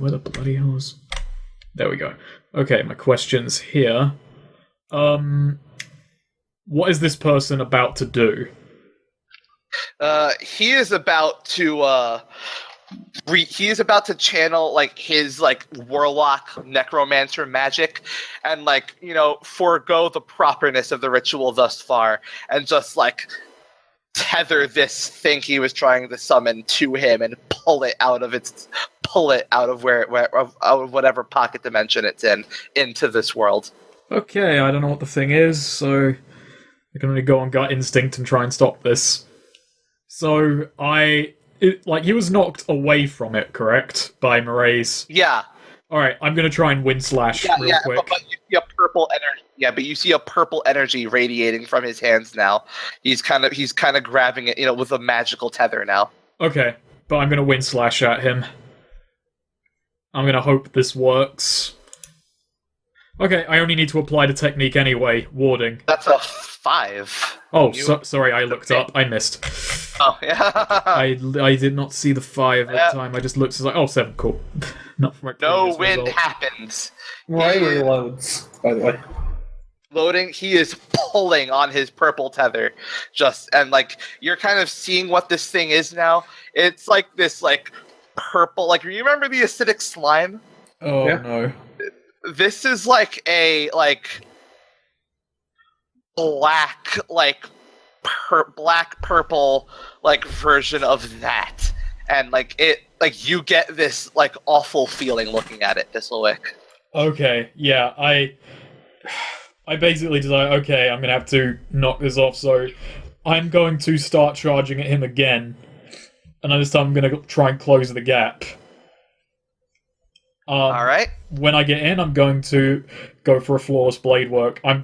Speaker 4: There we go. Okay, my question's here. What is this person about to do?
Speaker 2: He is about to, he is about to channel, like, his, like, warlock necromancer magic and, like, forego the properness of the ritual thus far and just, like, tether this thing he was trying to summon to him and pull it out of whatever pocket dimension it's in into this world.
Speaker 4: Okay, I don't know what the thing is, so I can only go on gut instinct and try and stop this. So he was knocked away from it, correct? By Maraise.
Speaker 2: Yeah.
Speaker 4: Alright, I'm gonna try and wind slash real quick.
Speaker 2: But you see a purple energy. Yeah, but you see a purple energy radiating from his hands now. He's kind of grabbing it, with a magical tether now.
Speaker 4: Okay, but I'm gonna wind slash at him. I'm gonna hope this works. Okay, I only need to apply the technique anyway, warding.
Speaker 2: That's a 5.
Speaker 4: Oh, sorry, I looked up. I missed.
Speaker 2: Oh, yeah.
Speaker 4: I did not see the 5 at the time. I just looked and 7, cool. Not from my
Speaker 2: No
Speaker 4: previous
Speaker 2: wind
Speaker 4: result.
Speaker 2: happens.
Speaker 3: Right reloads, by the way.
Speaker 2: Loading, he is pulling on his purple tether. And you're kind of seeing what this thing is now. It's like this, purple, you remember the acidic slime?
Speaker 4: Oh,
Speaker 3: Yeah.
Speaker 4: no.
Speaker 2: This is like a black black purple version of that, and you get this awful feeling looking at it, Thistlewick.
Speaker 4: Okay, yeah, I basically decided, okay, I'm gonna have to knock this off, so I'm going to start charging at him again, and this time I'm gonna try and close the gap.
Speaker 2: Alright.
Speaker 4: When I get in, I'm going to go for a flawless blade work. I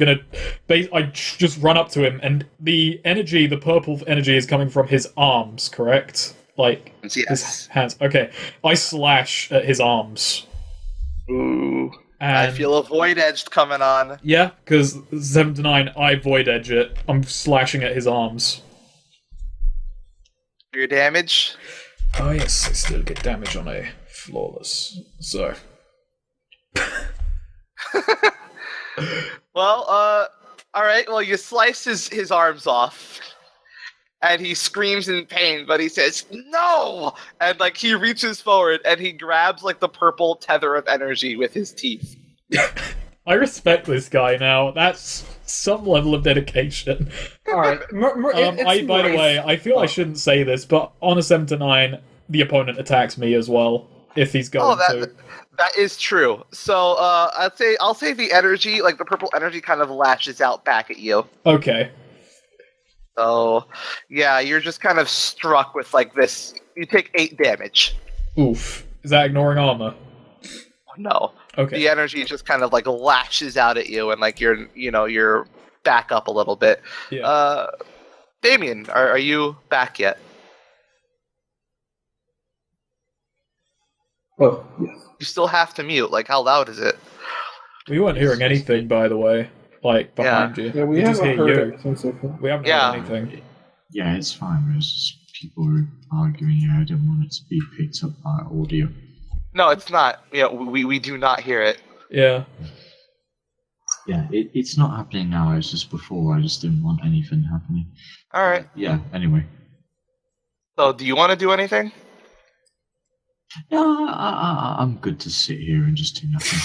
Speaker 4: just run up to him, and the purple energy is coming from his arms, correct?
Speaker 2: Yes.
Speaker 4: His hands. Okay, I slash at his arms.
Speaker 2: Ooh.
Speaker 4: And
Speaker 2: I feel a void edge coming on.
Speaker 4: yeah, because 7 to 9, I void edge it. I'm slashing at his arms.
Speaker 2: Your damage?
Speaker 4: Oh yes, I still get damage on a flawless. So.
Speaker 2: Well, alright, well, you slice his arms off, and he screams in pain, but he says, no! And, he reaches forward, and he grabs, the purple tether of energy with his teeth.
Speaker 4: I respect this guy now. That's some level of dedication.
Speaker 3: Alright,
Speaker 4: By the way, I feel I shouldn't say this, but on a 7 to 9, the opponent attacks me as well, if he's going to.
Speaker 2: That is true. So, I'll say the energy, the purple energy kind of lashes out back at you.
Speaker 4: Okay.
Speaker 2: So, yeah, you're just kind of struck with, this. You take 8 damage.
Speaker 4: Oof. Is that ignoring armor?
Speaker 2: No.
Speaker 4: Okay.
Speaker 2: The energy just kind of, lashes out at you, and, you're back up a little bit.
Speaker 4: Yeah.
Speaker 2: Damien, are you back yet?
Speaker 3: Oh, yes.
Speaker 2: You still have to mute. How loud is it?
Speaker 4: We weren't hearing anything, by the way. Behind you.
Speaker 3: Yeah, we
Speaker 4: just
Speaker 3: haven't
Speaker 4: hear
Speaker 3: heard
Speaker 4: you.
Speaker 3: anything so far.
Speaker 4: We haven't
Speaker 2: Yeah.
Speaker 4: heard anything.
Speaker 1: Yeah, it's fine. It's just people were arguing. I didn't want it to be picked up by audio.
Speaker 2: No, it's not. Yeah, we do not hear it.
Speaker 4: Yeah.
Speaker 1: Yeah, it's not happening now. It's just before. I just didn't want anything happening.
Speaker 2: All right.
Speaker 1: Yeah, anyway.
Speaker 2: So, do you want to do anything?
Speaker 1: No, I'm good to sit here and just do nothing.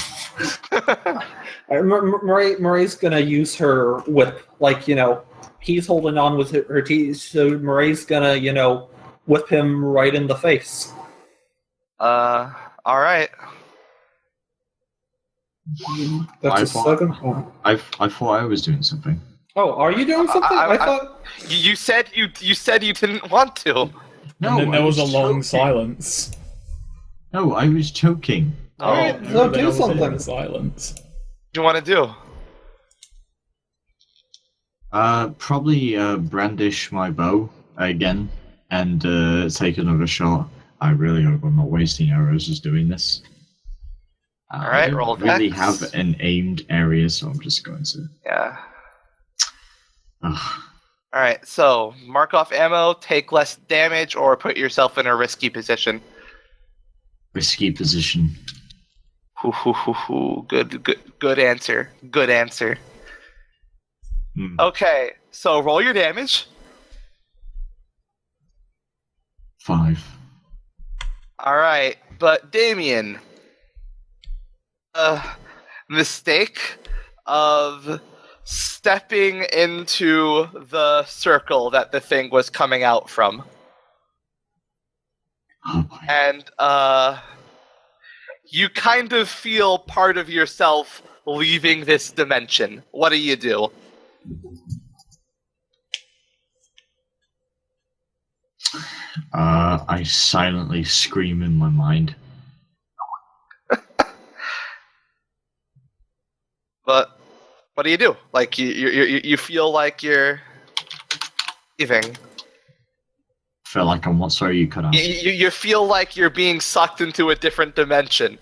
Speaker 3: Marie's gonna use her whip, he's holding on with her teeth, so Marie's gonna, whip him right in the face.
Speaker 2: All right.
Speaker 3: That's
Speaker 1: I
Speaker 3: a
Speaker 1: thought-
Speaker 3: 7. Oh.
Speaker 1: I thought I was doing something.
Speaker 3: Oh, are you doing something? I thought.
Speaker 2: You said you didn't want to.
Speaker 1: No,
Speaker 4: And then there
Speaker 1: I
Speaker 4: was a long
Speaker 1: choking.
Speaker 4: silence.
Speaker 1: No, I was choking.
Speaker 3: Alright,
Speaker 2: Oh,
Speaker 3: so
Speaker 4: And then
Speaker 3: do
Speaker 4: there was a long
Speaker 3: something.
Speaker 4: silence.
Speaker 2: What do you want to do?
Speaker 1: Probably brandish my bow again and take another shot. I really hope I'm not wasting arrows just doing this.
Speaker 2: Alright,
Speaker 1: I don't
Speaker 2: roll
Speaker 1: really
Speaker 2: dex.
Speaker 1: have an aimed area, so I'm just going to.
Speaker 2: Yeah.
Speaker 1: Ugh.
Speaker 2: All right. So mark off ammo, take less damage, or put yourself in a risky position.
Speaker 1: Risky position.
Speaker 2: Hoo, hoo, hoo, hoo. Good answer. Good answer. Okay, so roll your damage.
Speaker 1: 5.
Speaker 2: All right, but Damien, mistake of stepping into the circle that the thing was coming out from,
Speaker 1: Oh boy.
Speaker 2: and you kind of feel part of yourself leaving this dimension. What do you do?
Speaker 1: I silently scream in my mind.
Speaker 2: But what do you do? Like you feel like you're leaving.
Speaker 1: Feel like I'm what? Sorry, you cut out.
Speaker 2: You feel like you're being sucked into a different dimension.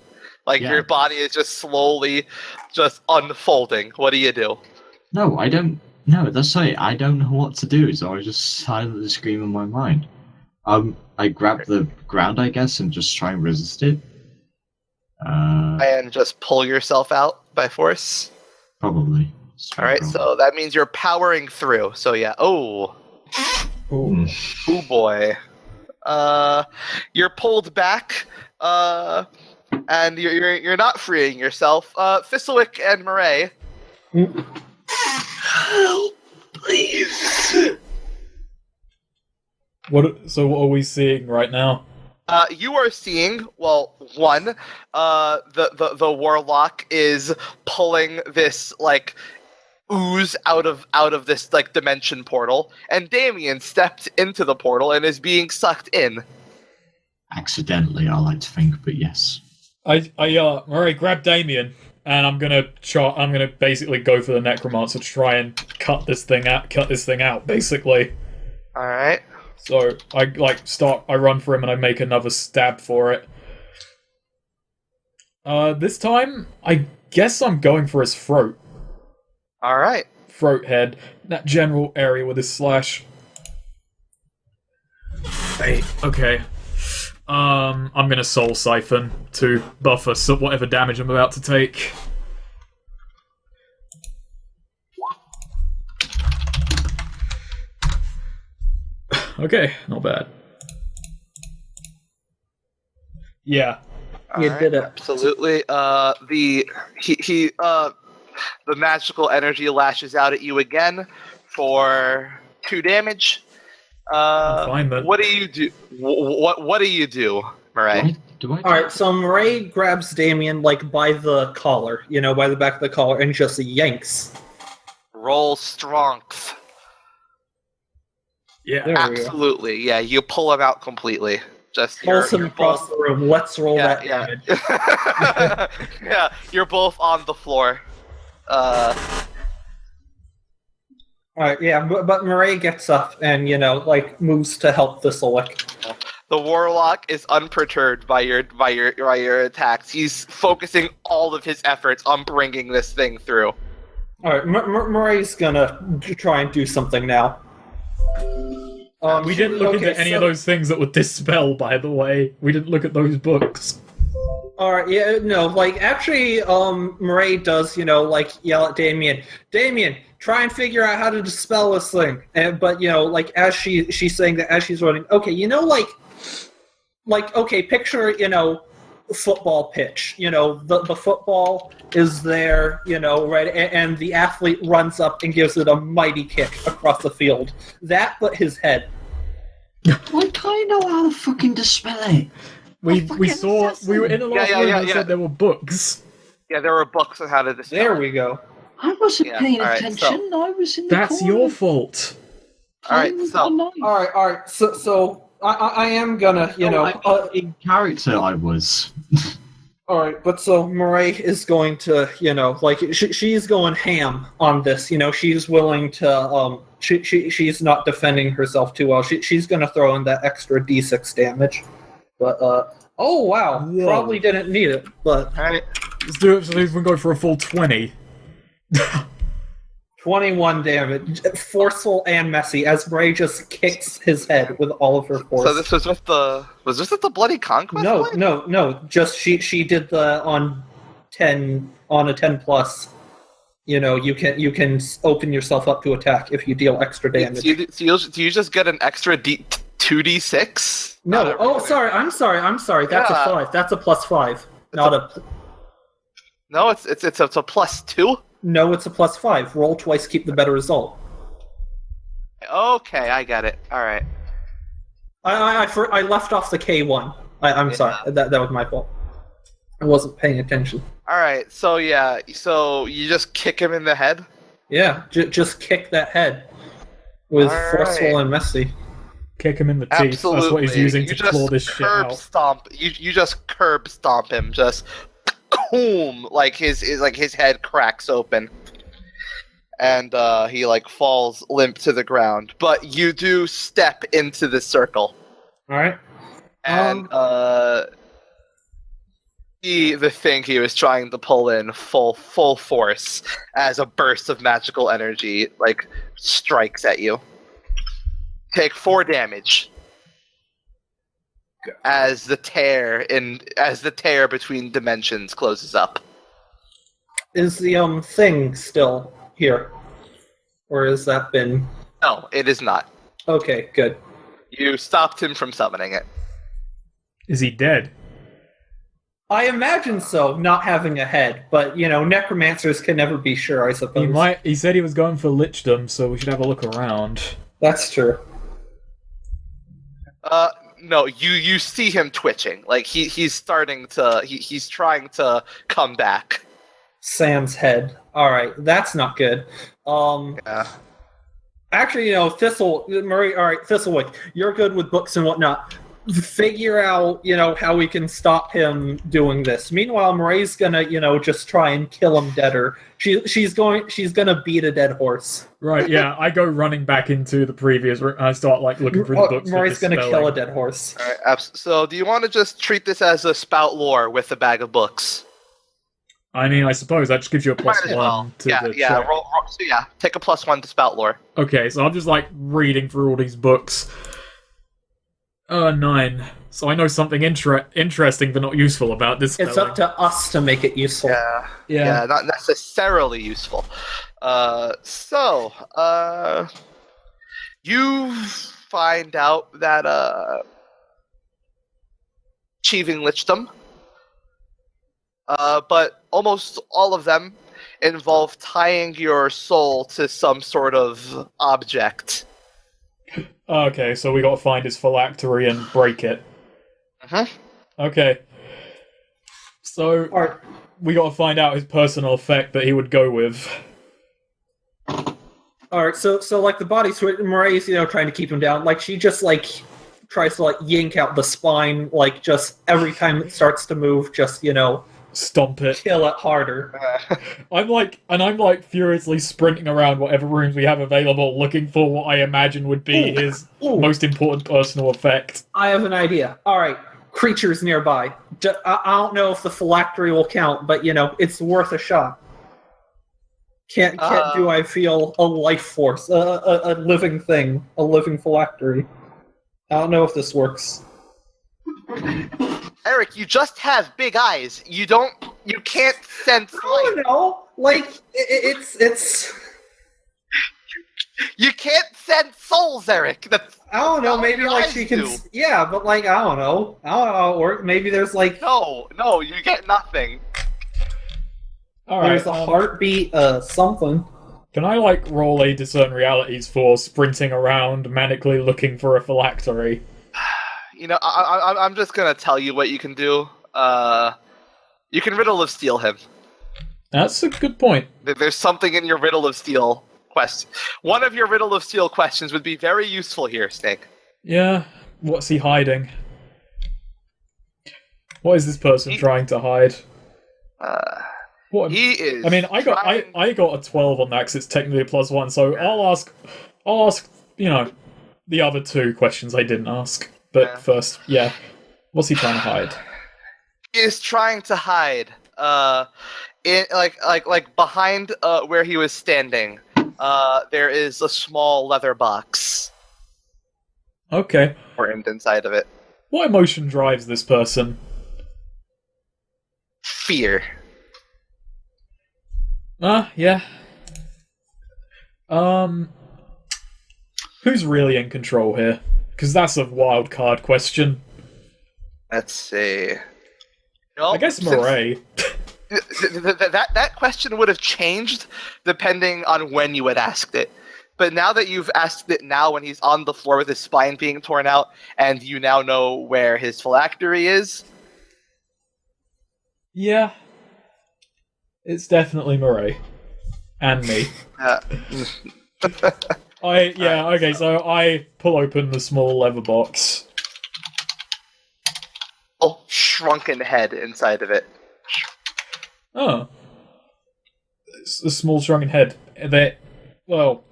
Speaker 2: Like your body is just slowly just unfolding. What do you do?
Speaker 1: No, I don't. No, that's right. I don't know what to do, so I just silently scream in my mind. I grab the ground, I guess, and just try and resist it.
Speaker 2: And just pull yourself out by force?
Speaker 1: Probably.
Speaker 2: All right, so that means you're powering through. So yeah. Oh boy. You're pulled back. And you're not freeing yourself. Thistlewick and Murray.
Speaker 5: Help, please.
Speaker 4: What are we seeing right now?
Speaker 2: You are seeing, well, one, the warlock is pulling this like ooze out of this like dimension portal, and Damien stepped into the portal and is being sucked in.
Speaker 1: Accidentally, I like to think, but yes.
Speaker 4: Murray, grab Damien, and I'm gonna basically go for the necromancer to try and cut this thing out, basically.
Speaker 2: All right.
Speaker 4: So I run for him and I make another stab for it. This time, I guess I'm going for his throat.
Speaker 2: All right.
Speaker 4: Throat head, that general area with his slash. Hey, okay. I'm gonna soul siphon to buffer whatever damage I'm about to take. Okay, not bad. Yeah.
Speaker 3: You did it.
Speaker 2: Absolutely. The magical energy lashes out at you again for 2 damage.
Speaker 4: Fine, then.
Speaker 2: What do you do? What do you do, Murray?
Speaker 3: All right, so Murray grabs Damien like by the collar, by the back of the collar, and just yanks.
Speaker 2: Roll strength.
Speaker 4: Yeah,
Speaker 2: absolutely. Yeah, you pull him out completely. Just
Speaker 3: pulls him across the room. Let's roll that damage.
Speaker 2: Yeah, you're both on the floor.
Speaker 3: Alright, yeah, but Murray gets up and, moves to help Thistlewick.
Speaker 2: The warlock is unperturbed by your attacks. He's focusing all of his efforts on bringing this thing through.
Speaker 3: Alright, Murray's gonna try and do something now.
Speaker 4: We didn't look into any of those things that would dispel, by the way. We didn't look at those books.
Speaker 3: Alright, yeah, no, actually, Murray does, yell at Damien. Damien, try and figure out how to dispel this thing. But, as she's saying that, as she's running, okay, okay, picture, football pitch. The football is there, right, and the athlete runs up and gives it a mighty kick across the field. That, but his head.
Speaker 1: Like, I know how to fucking dispel it.
Speaker 4: We were in the last room and said there were books.
Speaker 2: Yeah, there were books on how to dispel.
Speaker 3: There we go.
Speaker 1: I wasn't paying attention. I was in the
Speaker 4: That's
Speaker 1: corner.
Speaker 4: your fault.
Speaker 2: Alright, so...
Speaker 3: Alright, so I am gonna,
Speaker 1: in character I was.
Speaker 3: Alright, but so Murray is going to, she's going ham on this, she's willing to, she's not defending herself too well. She's gonna throw in that extra d6 damage. But, oh wow, whoa. Probably didn't need it, but...
Speaker 2: Alright.
Speaker 4: Let's do it so we can go for a full 20.
Speaker 3: 21 damage, forceful and messy, as Murray just kicks his head with all of her force.
Speaker 2: So this was this at the Bloody Conquest?
Speaker 3: No. Just she did the on a 10 plus. You can open yourself up to attack if you deal extra damage.
Speaker 2: Do you just get an extra 2d6?
Speaker 3: No. Oh, sorry. I'm sorry. That's a 5. That's a +5.
Speaker 2: No, it's a +2.
Speaker 3: No, it's a +5. Roll twice, keep the better result.
Speaker 2: Okay, I get it. All right.
Speaker 3: I left off the K1. I'm sorry. That was my fault. I wasn't paying attention.
Speaker 2: All right. So yeah. So you just kick him in the head.
Speaker 3: Yeah. Just kick that head with forceful and messy.
Speaker 4: Kick him in the teeth.
Speaker 2: Absolutely.
Speaker 4: That's what he's using
Speaker 2: You
Speaker 4: to
Speaker 2: just
Speaker 4: claw this shit
Speaker 2: curb
Speaker 4: out.
Speaker 2: stomp. You just curb stomp him. Just boom, like his head cracks open, and he like falls limp to the ground. But you do step into the circle,
Speaker 3: All right.
Speaker 2: and the thing he was trying to pull in full force as a burst of magical energy like strikes at you. Take 4 damage as the tear between dimensions closes up.
Speaker 3: Is the thing still here, or has that been?
Speaker 2: No, it is not.
Speaker 3: Okay, good.
Speaker 2: You stopped him from summoning it.
Speaker 4: Is he dead?
Speaker 3: I imagine so, not having a head, but necromancers can never be sure, I suppose.
Speaker 4: He said he was going for lichdom, so we should have a look around.
Speaker 3: That's true.
Speaker 2: No, you see him twitching. Like he's starting to he's trying to come back.
Speaker 3: Sam's head. All right, that's not good.
Speaker 2: Yeah.
Speaker 3: Actually, Murray. All right, Thistlewick, you're good with books and whatnot. Figure out, how we can stop him doing this. Meanwhile, Murray's gonna, just try and kill him deader. She's gonna beat a dead horse.
Speaker 4: Right, yeah, I go running back into the previous room. I start, looking through the books.
Speaker 3: Murray's gonna kill a dead horse.
Speaker 2: All right, so do you want to just treat this as a spout lore with a bag of books?
Speaker 4: I mean, I suppose that just gives you a plus one to the check.
Speaker 2: Roll, so take a +1 to spout lore.
Speaker 4: Okay, so I'm just, reading through all these books. 9. So I know something interesting but not useful about this spelling.
Speaker 3: It's up to us to make it useful.
Speaker 2: Yeah, not necessarily useful. You find out that achieving lichdom, but almost all of them involve tying your soul to some sort of object.
Speaker 4: Okay, so we gotta find his phylactery and break it.
Speaker 2: Uh-huh.
Speaker 4: Okay. So, we gotta find out his personal effect that he would go with.
Speaker 3: Alright, so the body switch, Murray's, trying to keep him down. She just, tries to, yank out the spine, just every time it starts to move, just,
Speaker 4: Stomp it.
Speaker 3: kill it harder.
Speaker 4: I'm furiously sprinting around whatever rooms we have available, looking for what I imagine would be his most important personal effect.
Speaker 3: I have an idea. Alright, creatures nearby. I don't know if the phylactery will count, but, it's worth a shot. Can't do I feel a life force, a living thing, a living phylactery. I don't know if this works.
Speaker 2: Eric, you just have big eyes. You can't sense light.
Speaker 3: I don't know. It's.
Speaker 2: You can't sense souls, Eric.
Speaker 3: I don't know. Maybe she can.
Speaker 2: Do.
Speaker 3: Yeah, but I don't know. I don't know how it works. Maybe there's
Speaker 2: No, you get nothing.
Speaker 4: All right.
Speaker 3: There's a heartbeat. Something.
Speaker 4: Can I roll a discern realities for sprinting around manically looking for a phylactery?
Speaker 2: I'm just gonna tell you what you can do. You can Riddle of Steel him.
Speaker 4: That's a good point.
Speaker 2: There's something in your Riddle of Steel question. One of your Riddle of Steel questions would be very useful here, Snake.
Speaker 4: Yeah. What's he hiding? What is this person trying to hide? What?
Speaker 2: He is.
Speaker 4: I mean, I got a 12 on that because it's technically a +1. So I'll ask. The other 2 questions I didn't ask. But first, what's he trying to hide?
Speaker 2: He is trying to hide, in behind where he was standing. There is a small leather box.
Speaker 4: Okay.
Speaker 2: Important inside of it.
Speaker 4: What emotion drives this person?
Speaker 2: Fear.
Speaker 4: Yeah. Who's really in control here? Because that's a wild card question.
Speaker 2: Let's see.
Speaker 4: I guess Murray.
Speaker 2: That question would have changed depending on when you had asked it. But now that you've asked it now when he's on the floor with his spine being torn out, and you now know where his phylactery is...
Speaker 4: Yeah. It's definitely Murray. And me. Okay, so I pull open the small leather box.
Speaker 2: Oh, shrunken head inside of it.
Speaker 4: Oh. It's a small shrunken head. Well,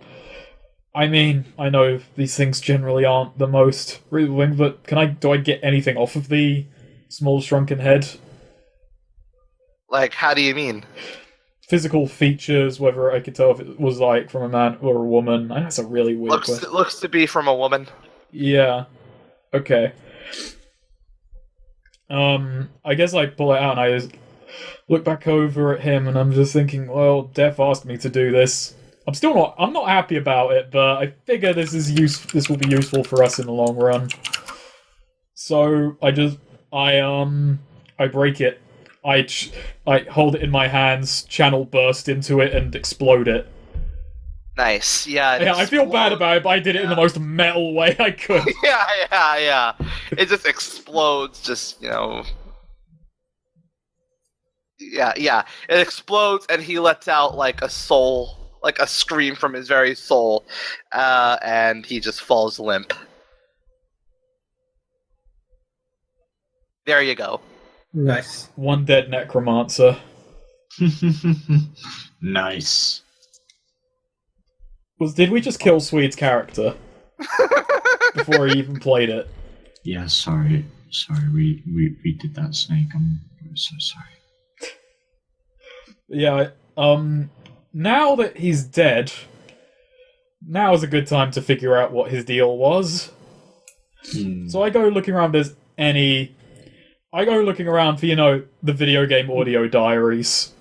Speaker 4: I mean, I know these things generally aren't the most revealing, but do I get anything off of the small shrunken head?
Speaker 2: Like, how do you mean?
Speaker 4: Physical features, whether I could tell if it was like from a man or a woman. I know that's a really weird question.
Speaker 2: Looks to be from a woman.
Speaker 4: Yeah. Okay. I guess I pull it out and I just look back over at him and I'm just thinking, well, Death asked me to do this. I'm not happy about it, but I figure this will be useful for us in the long run. So I break it. I hold it in my hands, channel burst into it, and explode it.
Speaker 2: Nice. Yeah.
Speaker 4: Yeah, I feel bad about it, but I did it in the most metal way I could.
Speaker 2: Yeah. It just explodes, Yeah. It explodes, and he lets out like a soul, like a scream from his very soul, and he just falls limp. There you go.
Speaker 3: Nice.
Speaker 4: One dead necromancer.
Speaker 1: Nice.
Speaker 4: Did we just kill Swede's character before he even played it?
Speaker 1: Yeah, sorry, we did that, Snake. I'm so sorry.
Speaker 4: Yeah, now that he's dead, now is a good time to figure out what his deal was. So I go looking around for, the video game audio diaries.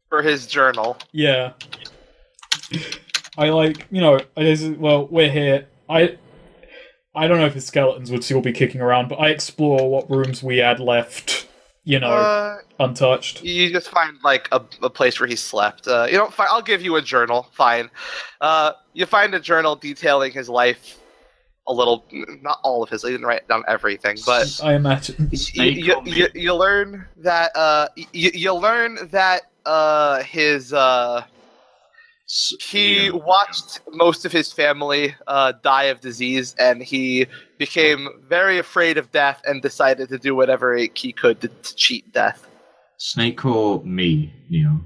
Speaker 2: For his journal.
Speaker 4: Yeah. We're here. I don't know if his skeletons would still be kicking around, but I explore what rooms we had left, untouched.
Speaker 2: You just find like a place where he slept. I'll give you a journal. Fine. You find a journal detailing his life a little, not all of his. He didn't write down everything, but
Speaker 4: I imagine
Speaker 2: you learn that his he watched most of his family die of disease, and he became very afraid of death and decided to do whatever he could to cheat death.
Speaker 1: Snake or me, Neo?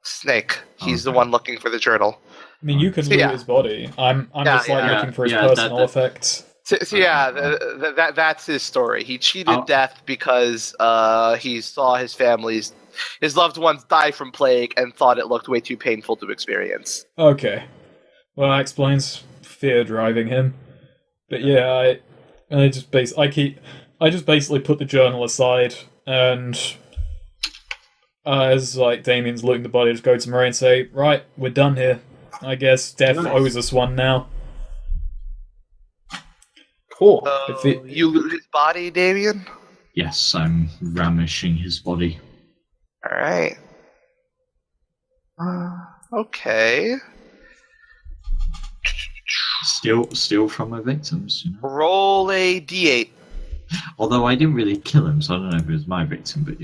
Speaker 2: Snake. He's the one looking for the journal.
Speaker 4: I mean, you can loot his body. I'm just looking for his personal effects.
Speaker 2: That's his story. He cheated death because he saw his loved ones die from plague and thought it looked way too painful to experience.
Speaker 4: Okay. Well, that explains fear driving him. But yeah, I just basically put the journal aside, and as Damien's looting the body, I just go to Marie and say, right, we're done here. I guess Death owes us one now.
Speaker 3: Cool.
Speaker 2: You loot his body, Damien?
Speaker 1: Yes, I'm ramishing his body.
Speaker 2: Alright. Okay.
Speaker 1: Steal from my victims,
Speaker 2: Roll a d8.
Speaker 1: Although I didn't really kill him, so I don't know if it was my victim, but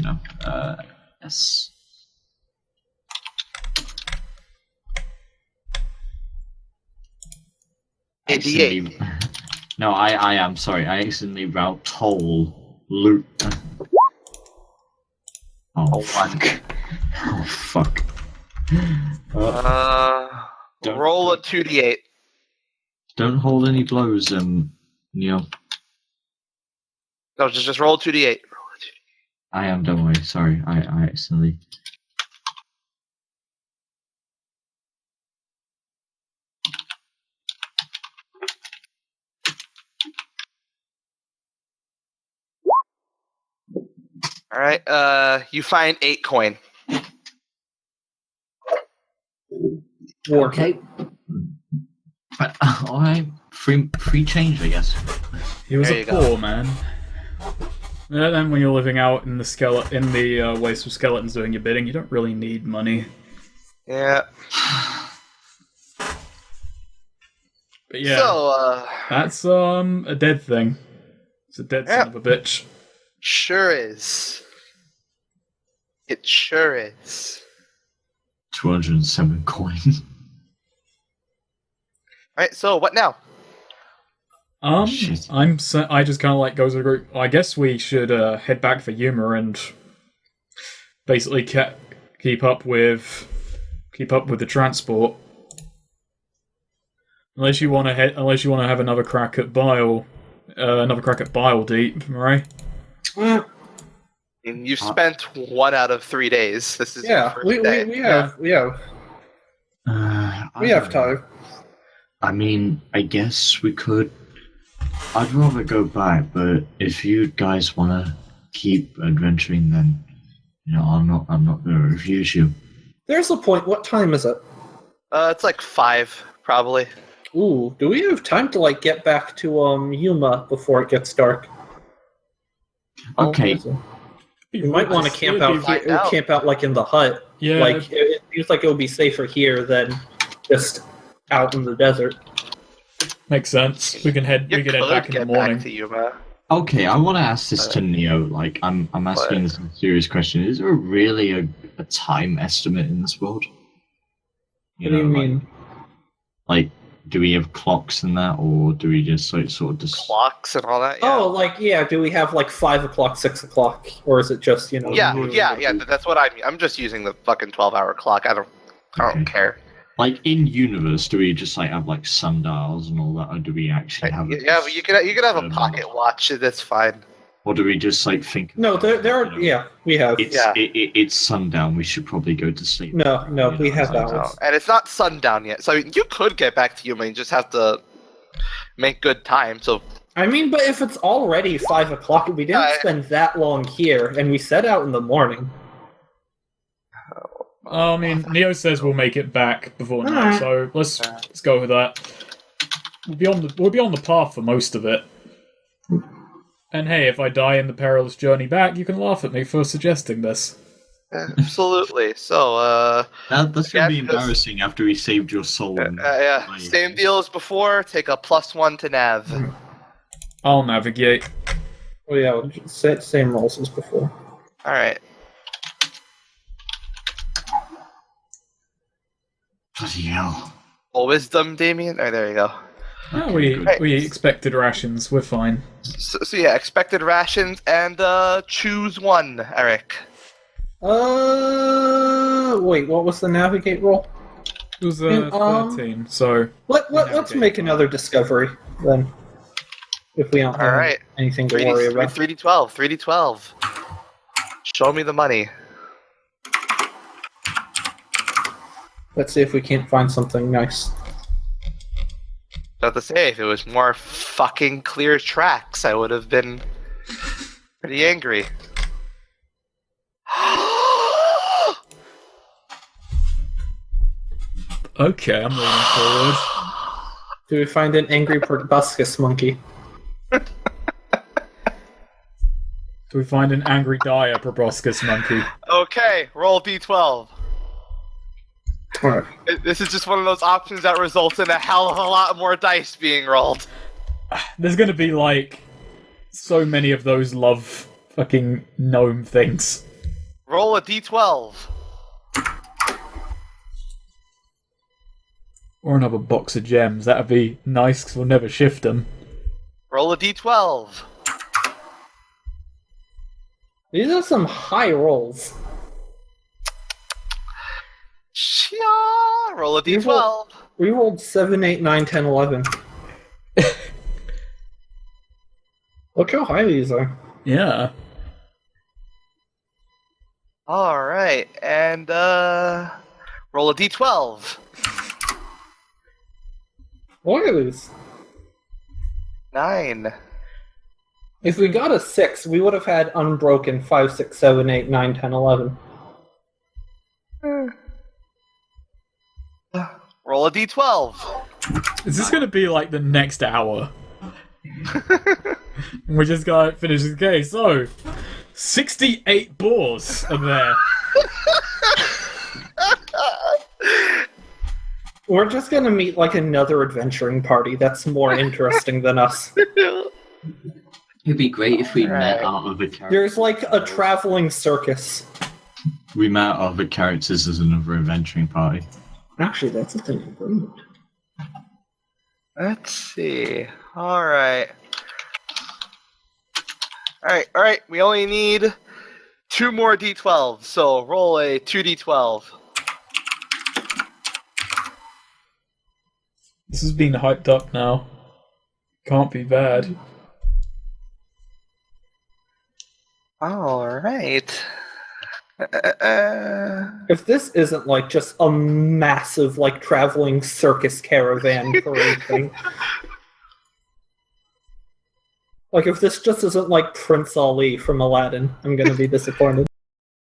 Speaker 1: yes.
Speaker 2: A d8.
Speaker 1: No, I am sorry. I accidentally route toll loot. Oh fuck! Oh fuck!
Speaker 2: Roll a 2d8.
Speaker 1: Don't hold any blows, Neil.
Speaker 2: No, just roll 2d8.
Speaker 1: I am. Don't worry. Sorry, I accidentally.
Speaker 2: Alright, you find 8 coin.
Speaker 1: Okay. Alright, free change, I guess.
Speaker 4: He was a poor man. And then when you're living out in the waste of skeletons doing your bidding, you don't really need money.
Speaker 2: Yeah.
Speaker 4: But yeah,
Speaker 2: so,
Speaker 4: that's a dead thing. It's a dead son of a bitch.
Speaker 2: Sure is. It sure is.
Speaker 1: 207 coin.
Speaker 2: Alright, so what now?
Speaker 1: Shit.
Speaker 4: I just kind of like goes to the group. I guess we should head back for Yuma and basically keep up with the transport. Unless you want to have another crack at Bile Deep, right?
Speaker 2: And you've spent 1 out of 3 days. This is your first day.
Speaker 3: We have time.
Speaker 1: I mean, I guess we could. I'd rather go back, but if you guys want to keep adventuring, then I'm not going to refuse you.
Speaker 3: There's a point. What time is it?
Speaker 2: It's like 5, probably.
Speaker 3: Ooh, do we have time to like get back to Yuma before it gets dark?
Speaker 1: Okay.
Speaker 3: We might want to camp out like in the hut.
Speaker 4: Yeah.
Speaker 3: Like it seems like it would be safer here than just out in the desert.
Speaker 4: Makes sense. We can head back in the morning.
Speaker 2: Back to Yuma.
Speaker 1: Okay, I want to ask this to Neo. Like, I'm asking this serious question. Is there really a time estimate in this world?
Speaker 3: What do you mean?
Speaker 1: Like, do we have clocks and that, or do we just sort of just
Speaker 2: Clocks and all that? Yeah.
Speaker 3: Oh, do we have like 5 o'clock, 6 o'clock, or is it just
Speaker 2: Yeah. That's what I mean. I'm just using the fucking 12-hour clock. I don't care.
Speaker 1: Like in universe, do we just like have like sundials and all that, or do we actually have?
Speaker 2: Yeah, but you could have a pocket watch. That's fine.
Speaker 1: Or do we just like think?
Speaker 3: No, there are. Yeah, we have.
Speaker 1: It's sundown. We should probably go to sleep.
Speaker 3: No, we have that one.
Speaker 2: And it's not sundown yet, so you could get back to Yuma. You just have to make good time. So
Speaker 3: I mean, but if it's already 5 o'clock, we didn't spend that long here, and we set out in the morning.
Speaker 4: I mean, Neo says we'll make it back before night, so let's go with that. We'll be on the path for most of it. And hey, if I die in the perilous journey back, you can laugh at me for suggesting this.
Speaker 2: Absolutely. So,
Speaker 1: that's gonna be embarrassing after we saved your soul.
Speaker 2: Yeah. Same deal as before. Take a +1 to nav.
Speaker 4: I'll navigate.
Speaker 3: Oh yeah, same rolls as before.
Speaker 2: All right.
Speaker 1: Bloody hell.
Speaker 2: Full wisdom, Damien. Oh, there you go.
Speaker 4: Oh, we expected rations. We're fine.
Speaker 2: So yeah, expected rations and choose one, Eric.
Speaker 3: Wait, what was the navigate roll?
Speaker 4: It was 13. So
Speaker 3: let's make another discovery then. If we don't have anything to worry about.
Speaker 2: 3d12. 3d12. Show me the money.
Speaker 3: Let's see if we can't find something nice.
Speaker 2: About to say, if it was more fucking clear tracks, I would have been pretty angry.
Speaker 4: Okay, I'm leaning forward.
Speaker 3: Do we find an angry proboscis monkey?
Speaker 4: Do we find an angry dire proboscis monkey?
Speaker 2: Okay, roll d12.
Speaker 3: Alright.
Speaker 2: This is just one of those options that results in a hell of a lot more dice being rolled.
Speaker 4: There's gonna be, like, so many of those love fucking gnome things.
Speaker 2: Roll a d12.
Speaker 4: Or another box of gems. That'd be nice, because we'll never shift them.
Speaker 2: Roll a d12.
Speaker 3: These are some high rolls.
Speaker 2: Roll a d12.
Speaker 3: We rolled 7, 8, 9, 10, 11. Look how high these are.
Speaker 4: Yeah.
Speaker 2: Alright, and roll a d12.
Speaker 3: Look at these.
Speaker 2: 9.
Speaker 3: If we got a 6, we would have had unbroken 5, 6, 7, 8, 9, 10, 11.
Speaker 2: Roll a d12.
Speaker 4: Is this going to be like the next hour? We're just going to finish this game. So, 68 boars are there.
Speaker 3: We're just going to meet like another adventuring party that's more interesting than us.
Speaker 1: It'd be great if we met out of the characters.
Speaker 3: There's like a traveling circus.
Speaker 1: We met out of the characters as another adventuring party.
Speaker 3: Actually, that's a thing.
Speaker 2: Let's see. All right. We only need 2 more d12, so roll a 2d12.
Speaker 4: This is being hyped up now. Can't be bad.
Speaker 2: All right.
Speaker 3: If this isn't like just a massive like traveling circus caravan parade thing. Like if this just isn't like Prince Ali from Aladdin, I'm gonna be disappointed.